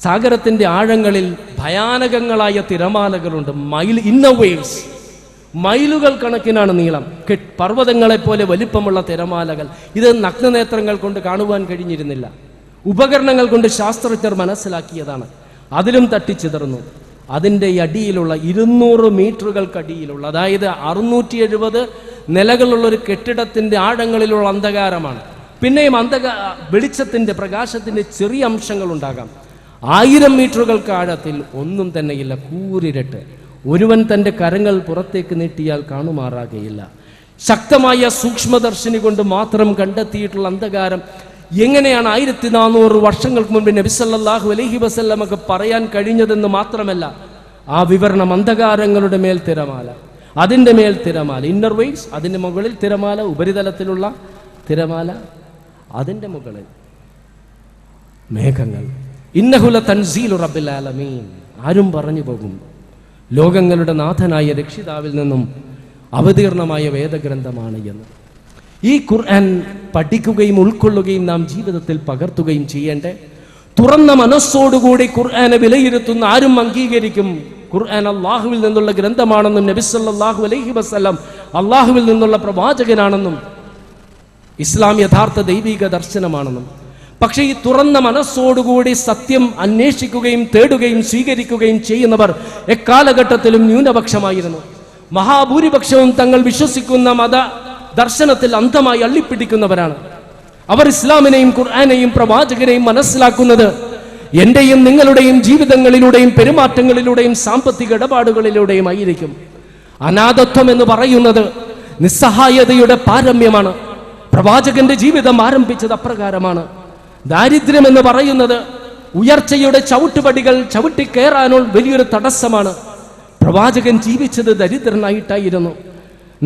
[SPEAKER 2] സാഗരത്തിന്റെ ആഴങ്ങളിൽ ഭയാനകങ്ങളായ തിരമാലകളുണ്ട്. ഇന്നർ വേവ്സ്, മൈലുകൾ കണക്കിനാണ് നീളം, പർവ്വതങ്ങളെ പോലെ വലിപ്പമുള്ള തിരമാലകൾ. ഇത് നഗ്നനേത്രങ്ങൾ കൊണ്ട് കാണുവാൻ കഴിഞ്ഞിരുന്നില്ല. ഉപകരണങ്ങൾ കൊണ്ട് ശാസ്ത്രജ്ഞർ മനസ്സിലാക്കിയതാണ്. അതിലും തട്ടിച്ചിതറുന്നു. അതിൻ്റെ അടിയിലുള്ള 200 മീറ്ററുകൾക്കടിയിലുള്ള, അതായത് 670 നിലകളുള്ള ഒരു കെട്ടിടത്തിന്റെ ആഴങ്ങളിലുള്ള അന്ധകാരമാണ്. പിന്നെയും വെളിച്ചത്തിന്റെ, പ്രകാശത്തിന്റെ ചെറിയ അംശങ്ങൾ ഉണ്ടാകാം. 1000 മീറ്ററുകൾക്ക് ആഴത്തിൽ ഒന്നും തന്നെയില്ല, കൂരിരട്ട്. ഒരുവൻ തൻ്റെ കരങ്ങൾ പുറത്തേക്ക് നീട്ടിയാൽ കാണുമാറാകയില്ല. ശക്തമായ സൂക്ഷ്മദർശിനി കൊണ്ട് മാത്രം കണ്ടെത്തിയിട്ടുള്ള അന്ധകാരം എങ്ങനെയാണ് 1400 വർഷങ്ങൾക്ക് മുൻപ് നബി സല്ലല്ലാഹു അലൈഹി വസല്ലമക്ക് പറയാൻ കഴിഞ്ഞതെന്ന് മാത്രമല്ല, ആ വിവരണം അന്ധകാരങ്ങളുടെ മേൽ തിരമാല, അതിൻ്റെ മേൽ തിരമാല, ഇന്നർ വേവ്സ്, അതിൻ്റെ മുകളിൽ തിരമാല, ഉപരിതലത്തിലുള്ള തിരമാല, അതിൻ്റെ മുകളിൽ മേഘങ്ങൾ. ഇന്നഹുല തൻസീലു റബ്ബിൽ ആലമീൻ. ആരും പറഞ്ഞു പോകും, ലോകങ്ങളുടെ നാഥനായ രക്ഷിതാവിൽ നിന്നും അവതീർണമായ വേദഗ്രന്ഥമാണ് എന്ന്. ഈ ഖുർആൻ പഠിക്കുകയും ഉൾക്കൊള്ളുകയും നാം ജീവിതത്തിൽ പകർത്തുകയും ചെയ്യേണ്ട, തുറന്ന മനസ്സോടുകൂടി ഖുർആനെ വിലയിരുത്തുന്ന ആരും അംഗീകരിക്കും ഖുർആൻ അള്ളാഹുവിൽ നിന്നുള്ള ഗ്രന്ഥമാണെന്നും നബി സല്ലല്ലാഹു അലൈഹി വസല്ലം അള്ളാഹുവിൽ നിന്നുള്ള പ്രവാചകനാണെന്നും ഇസ്ലാം യഥാർത്ഥ ദൈവിക ദർശനമാണെന്നും. പക്ഷേ ഈ തുറന്ന മനസ്സോടുകൂടി സത്യം അന്വേഷിക്കുകയും തേടുകയും സ്വീകരിക്കുകയും ചെയ്യുന്നവർ എക്കാലഘട്ടത്തിലും ന്യൂനപക്ഷമായിരുന്നു. മഹാഭൂരിപക്ഷവും തങ്ങൾ വിശ്വസിക്കുന്ന മത ദർശനത്തിൽ അന്ധമായി അള്ളിപ്പിടിക്കുന്നവരാണ്. അവർ ഇസ്ലാമിനെയും ഖുർആനെയും പ്രവാചകനെയും മനസ്സിലാക്കുന്നത് എന്റെയും നിങ്ങളുടെയും ജീവിതങ്ങളിലൂടെയും പെരുമാറ്റങ്ങളിലൂടെയും സാമ്പത്തിക ഇടപാടുകളിലൂടെയും ആയിരിക്കും. അനാഥത്വം എന്ന് പറയുന്നത് നിസ്സഹായതയുടെ പാരമ്യമാണ്. പ്രവാചകന്റെ ജീവിതം ആരംഭിച്ചത് അപ്രകാരമാണ്. ദാരിദ്ര്യം എന്ന് പറയുന്നത് ഉയർച്ചയുടെ ചവിട്ടുപടികൾ ചവിട്ടിക്കയറാനുള്ള വലിയൊരു തടസ്സമാണ്. പ്രവാചകൻ ജീവിച്ചത് ദരിദ്രനായിട്ടായിരുന്നു.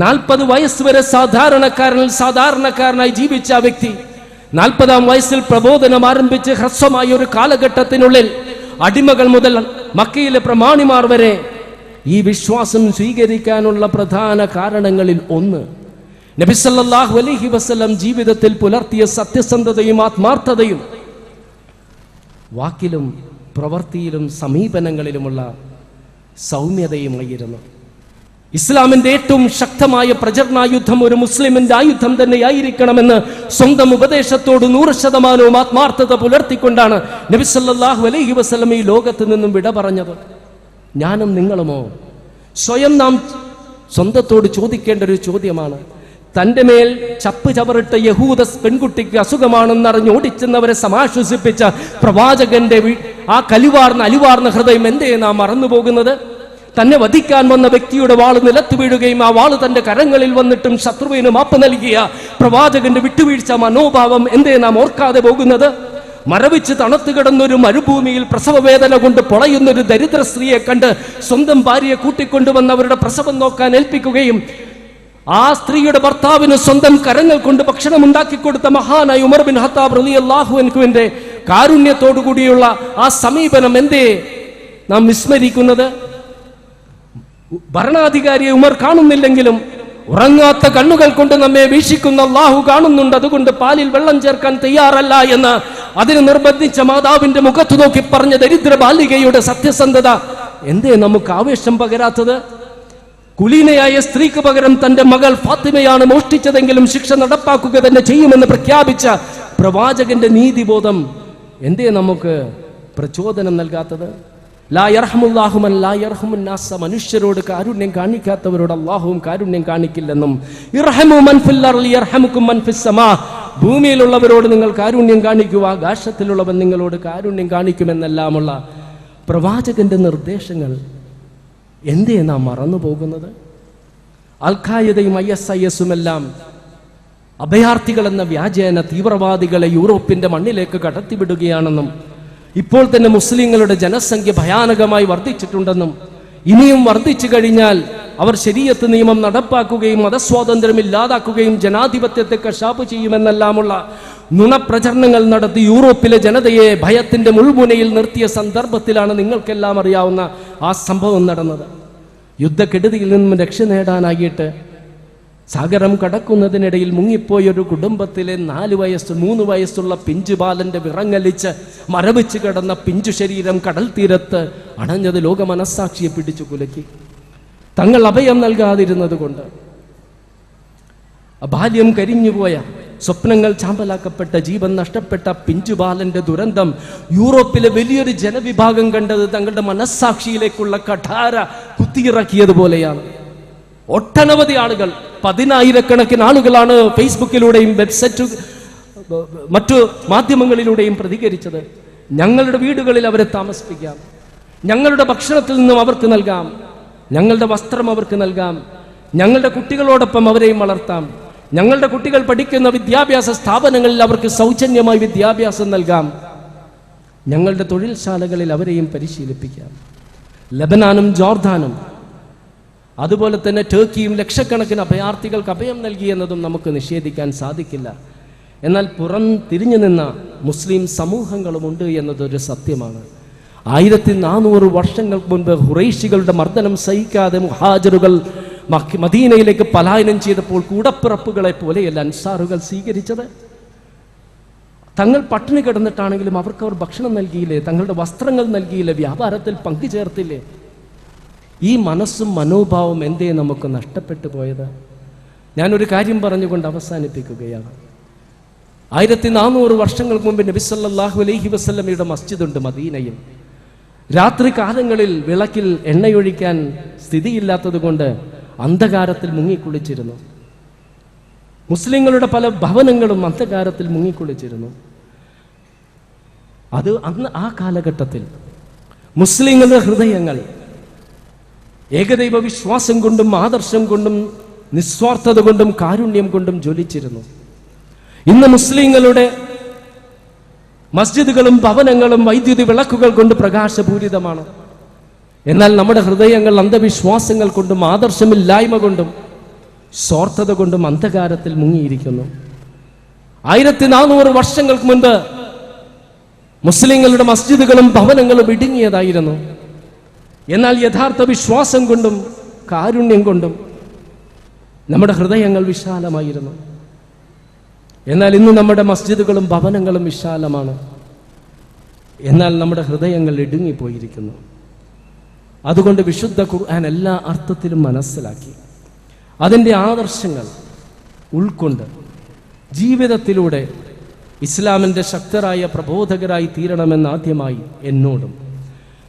[SPEAKER 2] 40 വയസ്സ് വരെ സാധാരണക്കാരനായി ജീവിച്ച ആ വ്യക്തി 40-ാം വയസ്സിൽ പ്രബോധനം ആരംഭിച്ച് ഹ്രസ്വമായ ഒരു കാലഘട്ടത്തിനുള്ളിൽ അടിമകൾ മുതൽ മക്കയിലെ പ്രമാണിമാർ വരെ ഈ വിശ്വാസം സ്വീകരിക്കാനുള്ള പ്രധാന കാരണങ്ങളിൽ ഒന്ന് നബി സല്ലല്ലാഹു അലൈഹി വസല്ലം ജീവിതത്തിൽ പുലർത്തിയ സത്യസന്ധതയും ആത്മാർത്ഥതയും, വാക്കിലും പ്രവൃത്തിയിലും സമീപനങ്ങളിലുമുള്ള സൗമ്യതയുമായിരുന്നു. ഇസ്ലാമിന്റെ ഏറ്റവും ശക്തമായ പ്രചരണായുദ്ധം ഒരു മുസ്ലിമിന്റെ ആയുധം തന്നെയായിരിക്കണമെന്ന് സ്വന്തം ഉപദേശത്തോട് 100% ആത്മാർത്ഥത പുലർത്തിക്കൊണ്ടാണ് നബി സല്ലല്ലാഹു അലൈഹി വസല്ലം ഈ ലോകത്ത് നിന്നും വിട പറഞ്ഞത്. ഞാനും നിങ്ങളുമോ? സ്വയം നാം സ്വന്തത്തോട് ചോദിക്കേണ്ട ഒരു ചോദ്യമാണ്. തൻ്റെ മേൽ ചപ്പ് ചവറിട്ട യഹൂദ പെൺകുട്ടിക്ക് അസുഖമാണെന്നറിഞ്ഞ് ഓടിച്ചെന്നവരെ സമാശ്വസിപ്പിച്ച പ്രവാചകന്റെ ആ അലിവാർന്ന ഹൃദയം എന്തേ നാം മറന്നുപോകുന്നത്? തന്നെ വധിക്കാൻ വന്ന വ്യക്തിയുടെ വാള് നിലത്ത് വീഴുകയും ആ വാള് തന്റെ കരങ്ങളിൽ വന്നിട്ടും ശത്രുവിന് മാപ്പ് നൽകിയ പ്രവാചകന്റെ വിട്ടുവീഴ്ച മനോഭാവം എന്തേ നാം ഓർക്കാതെ പോകുന്നത്? മരവിച്ച് തണുത്തു കിടന്നൊരു മരുഭൂമിയിൽ പ്രസവവേദന കൊണ്ട് പൊളയുന്നൊരു ദരിദ്ര സ്ത്രീയെ കണ്ട് സ്വന്തം ഭാര്യയെ കൂട്ടിക്കൊണ്ടുവന്ന് അവരുടെ പ്രസവം നോക്കാൻ ഏൽപ്പിക്കുകയും ആ സ്ത്രീയുടെ ഭർത്താവിന് സ്വന്തം കരങ്ങൾ കൊണ്ട് ഭക്ഷണം ഉണ്ടാക്കി കൊടുത്ത മഹാനായ ഉമർ ബിൻ ഖത്താബ് റളിയല്ലാഹു അൻഹുവിന്റെ കാരുണ്യത്തോടുകൂടിയുള്ള ആ സമീപനം എന്തേ നാം വിസ്മരിക്കുന്നത്? ഭരണാധികാരിയെ ഉമർ കാണുന്നില്ലെങ്കിലും ഉറങ്ങാത്ത കണ്ണുകൾ കൊണ്ട് നമ്മെ വീക്ഷിക്കുന്ന അല്ലാഹു കാണുന്നുണ്ട്. അതുകൊണ്ട് പാലിൽ വെള്ളം ചേർക്കാൻ തയ്യാറല്ല എന്ന് അതിന് നിർബന്ധിച്ച മാതാവിന്റെ മുഖത്ത് നോക്കി പറഞ്ഞ ദരിദ്ര ബാലികയുടെ സത്യസന്ധത എന്തേ നമുക്ക് ആവേശം പകരാത്തത്? കുലീനയായ സ്ത്രീക്ക് പകരം തന്റെ മകൾ ഫാത്തിമയാണ് മോഷ്ടിച്ചതെങ്കിലും ശിക്ഷ നടപ്പാക്കുക തന്നെ ചെയ്യുമെന്ന് പ്രഖ്യാപിച്ച പ്രവാചകന്റെ നീതിബോധം എന്തേ നമുക്ക് പ്രചോദനം നൽകാത്തത്? ലാ യർഹമുല്ലാഹു മൻ ലാ യർഹമുൻ നാസ. മനുഷ്യരോട് കാരുണ്യം കാണിക്കാത്തവരോട് അല്ലാഹുവും കാരുണ്യം കാണിക്കില്ലെന്നും ഇർഹമു മൻ ഫിൽ അർളി യർഹമുകും മൻ ഫിസ് സമാ. ഭൂമിയിലുള്ളവരോട് നിങ്ങൾ കാരുണ്യം കാണിക്കുക, ആകാശത്തിലുള്ളവൻ നിങ്ങളോട് കാരുണ്യം കാണിക്കുമെന്നെല്ലാമുള്ള പ്രവാചകന്റെ നിർദ്ദേശങ്ങൾ എന്തേ നാം മറന്നു പോകുന്നത്? അൽ-ഖായിദയും ISIS-ഉം എല്ലാം അഭയാർത്ഥികൾ എന്ന വ്യാജേന തീവ്രവാദികളെ യൂറോപ്പിന്റെ മണ്ണിലേക്ക് കടത്തിവിടുകയാണെന്നും ഇപ്പോൾ തന്നെ മുസ്ലിങ്ങളുടെ ജനസംഖ്യ ഭയാനകമായി വർദ്ധിച്ചിട്ടുണ്ടെന്നും ഇനിയും വർദ്ധിച്ചു കഴിഞ്ഞാൽ അവർ ശരീഅത്ത് നിയമം നടപ്പാക്കുകയും മതസ്വാതന്ത്ര്യം ഇല്ലാതാക്കുകയും ജനാധിപത്യത്തെ കശാപ്പ് ചെയ്യുമെന്നെല്ലാമുള്ള നുണപ്രചരണങ്ങൾ നടത്തി യൂറോപ്പിലെ ജനതയെ ഭയത്തിന്റെ മുൾമുനയിൽ നിർത്തിയ സന്ദർഭത്തിലാണ് നിങ്ങൾക്കെല്ലാം അറിയാവുന്ന ആ സംഭവം നടന്നത്. യുദ്ധക്കെടുതിയിൽ നിന്നും രക്ഷ നേടാനായിട്ട് സാഗരം കടക്കുന്നതിനിടയിൽ മുങ്ങിപ്പോയൊരു കുടുംബത്തിലെ 3 വയസ്സുള്ള പിഞ്ചുബാലന്റെ വിറങ്ങലിച്ച് മരവിച്ച് കിടന്ന പിഞ്ചു ശരീരം കടൽ തീരത്ത് അണഞ്ഞത് ലോക മനസ്സാക്ഷിയെ പിടിച്ചു കുലുക്കി. തങ്ങൾ അഭയം നൽകാതിരുന്നത് കൊണ്ട് ബാല്യം കരിഞ്ഞുപോയ, സ്വപ്നങ്ങൾ ചാമ്പലാക്കപ്പെട്ട, ജീവൻ നഷ്ടപ്പെട്ട പിഞ്ചുബാലന്റെ ദുരന്തം യൂറോപ്പിലെ വലിയൊരു ജനവിഭാഗം കണ്ടത് തങ്ങളുടെ മനസ്സാക്ഷിയിലേക്കുള്ള കഠാര കുത്തിയിറക്കിയതുപോലെയാണ്. ഒട്ടനവധി ആളുകൾ, 10,000-കണക്കിന് ആളുകളാണ് ഫേസ്ബുക്കിലൂടെയും വെബ്സൈറ്റ് മറ്റു മാധ്യമങ്ങളിലൂടെയും പ്രതികരിച്ചത്. ഞങ്ങളുടെ വീടുകളിൽ അവരെ താമസിപ്പിക്കാം, ഞങ്ങളുടെ ഭക്ഷണത്തിൽ നിന്നും അവർക്ക് നൽകാം, ഞങ്ങളുടെ വസ്ത്രം അവർക്ക് നൽകാം, ഞങ്ങളുടെ കുട്ടികളോടൊപ്പം അവരെയും വളർത്താം, ഞങ്ങളുടെ കുട്ടികൾ പഠിക്കുന്ന വിദ്യാഭ്യാസ സ്ഥാപനങ്ങളിൽ അവർക്ക് സൗജന്യമായി വിദ്യാഭ്യാസം നൽകാം, ഞങ്ങളുടെ തൊഴിൽശാലകളിൽ അവരെയും പരിശീലിപ്പിക്കാം. ലബനാനും ജോർദാനും അതുപോലെ തന്നെ ടർക്കിയും ലക്ഷക്കണക്കിന് അഭയാർത്ഥികൾക്ക് അഭയം നൽകി എന്നതും നമുക്ക് നിഷേധിക്കാൻ സാധിക്കില്ല. എന്നാൽ പുറം തിരിഞ്ഞു നിന്ന മുസ്ലിം സമൂഹങ്ങളുമുണ്ട് എന്നതൊരു സത്യമാണ്. 1400 വർഷങ്ങൾക്ക് മുൻപ് ഖുറൈശികളുടെ മർദ്ദനം സഹിക്കാതെ മുഹാജിറുകൾ മദീനയിലേക്ക് പലായനം ചെയ്തപ്പോൾ കൂടപ്പിറപ്പുകളെ പോലെയല്ല അൻസാറുകൾ സ്വീകരിച്ചത്. തങ്ങൾ പട്ടിണി കിടന്നിട്ടാണെങ്കിലും അവർക്ക് അവർ ഭക്ഷണം നൽകിയില്ലേ, തങ്ങളുടെ വസ്ത്രങ്ങൾ നൽകിയില്ലേ, വ്യാപാരത്തിൽ പങ്കുചേർത്തില്ലേ? ഈ മനസ്സും മനോഭാവം എന്തേ നമുക്ക് നഷ്ടപ്പെട്ടു പോയത്? ഞാനൊരു കാര്യം പറഞ്ഞുകൊണ്ട് അവസാനിപ്പിക്കുകയാണ്. 1400 വർഷങ്ങൾക്ക് മുമ്പ് നബി സല്ലല്ലാഹു അലൈഹി വസല്ലമയുടെ മസ്ജിദുണ്ട് മദീനയിൽ. രാത്രി കാലങ്ങളിൽ വിളക്കിൽ എണ്ണയൊഴിക്കാൻ സ്ഥിതിയില്ലാത്തത് കൊണ്ട് അന്ധകാരത്തിൽ മുങ്ങിക്കുളിച്ചിരുന്നു. മുസ്ലിങ്ങളുടെ പല ഭവനങ്ങളും അന്ധകാരത്തിൽ മുങ്ങിക്കുളിച്ചിരുന്നു. അത് അന്ന് ആ കാലഘട്ടത്തിൽ മുസ്ലിങ്ങളുടെ ഹൃദയങ്ങൾ ഏകദൈവ വിശ്വാസം കൊണ്ടും ആദർശം കൊണ്ടും നിസ്വാർത്ഥത കൊണ്ടും കാരുണ്യം കൊണ്ടും ജ്വലിച്ചിരുന്നു. ഇന്ന് മുസ്ലിങ്ങളുടെ മസ്ജിദുകളും ഭവനങ്ങളും വൈദ്യുതി വിളക്കുകൾ കൊണ്ട് പ്രകാശപൂരിതമാണ്. എന്നാൽ നമ്മുടെ ഹൃദയങ്ങൾ അന്ധവിശ്വാസങ്ങൾ കൊണ്ടും ആദർശമില്ലായ്മ കൊണ്ടും സ്വാർത്ഥത കൊണ്ടും അന്ധകാരത്തിൽ മുങ്ങിയിരിക്കുന്നു. 1400 വർഷങ്ങൾക്ക് മുൻപ് മുസ്ലിങ്ങളുടെ മസ്ജിദുകളും ഭവനങ്ങളും ഇടുങ്ങിയതായിരുന്നു. എന്നാൽ യഥാർത്ഥ വിശ്വാസം കൊണ്ടും കാരുണ്യം കൊണ്ടും നമ്മുടെ ഹൃദയങ്ങൾ വിശാലമായിരുന്നു. എന്നാൽ ഇന്ന് നമ്മുടെ മസ്ജിദുകളും ഭവനങ്ങളും വിശാലമാണ്, എന്നാൽ നമ്മുടെ ഹൃദയങ്ങൾ ഇടുങ്ങിപ്പോയിരിക്കുന്നു. അതുകൊണ്ട് വിശുദ്ധ ഖുർആൻ എല്ലാ അർത്ഥത്തിലും മനസ്സിലാക്കി അതിൻ്റെ ആദർശങ്ങൾ ഉൾക്കൊണ്ട് ജീവിതത്തിലൂടെ ഇസ്ലാമിൻ്റെ ശക്തരായ പ്രബോധകരായി തീരണമെന്ന് ആദ്യമായി എന്നോടും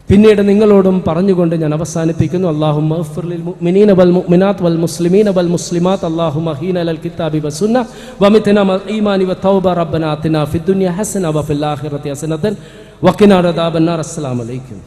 [SPEAKER 2] പിന്നീട് നിങ്ങളോടും പറഞ്ഞുകൊണ്ട് ഞാൻ അവസാനിപ്പിക്കുന്നു. അല്ലാഹുമ്മ ഗ്ഫിർ ലിൽ മുഅ്മിനീന വൽ മുഅ്മിനാത്ത് വൽ മുസ്ലിമീന വൽ മുസ്ലിമാത്ത് അല്ലാഹുമ്മ ഹീന ലൽ കിതാബി വസുന്ന വമിത്ന മൽ ഈമാനി വത്തൗബ റബ്ബനാ ആതിനാ ഫിദ്ദുനിയ ഹസന വഫിൽ ആഖിറതി ഹസനതൻ വഖിനാ അദാബന്നാർ. അസ്സലാമു അലൈക്കും.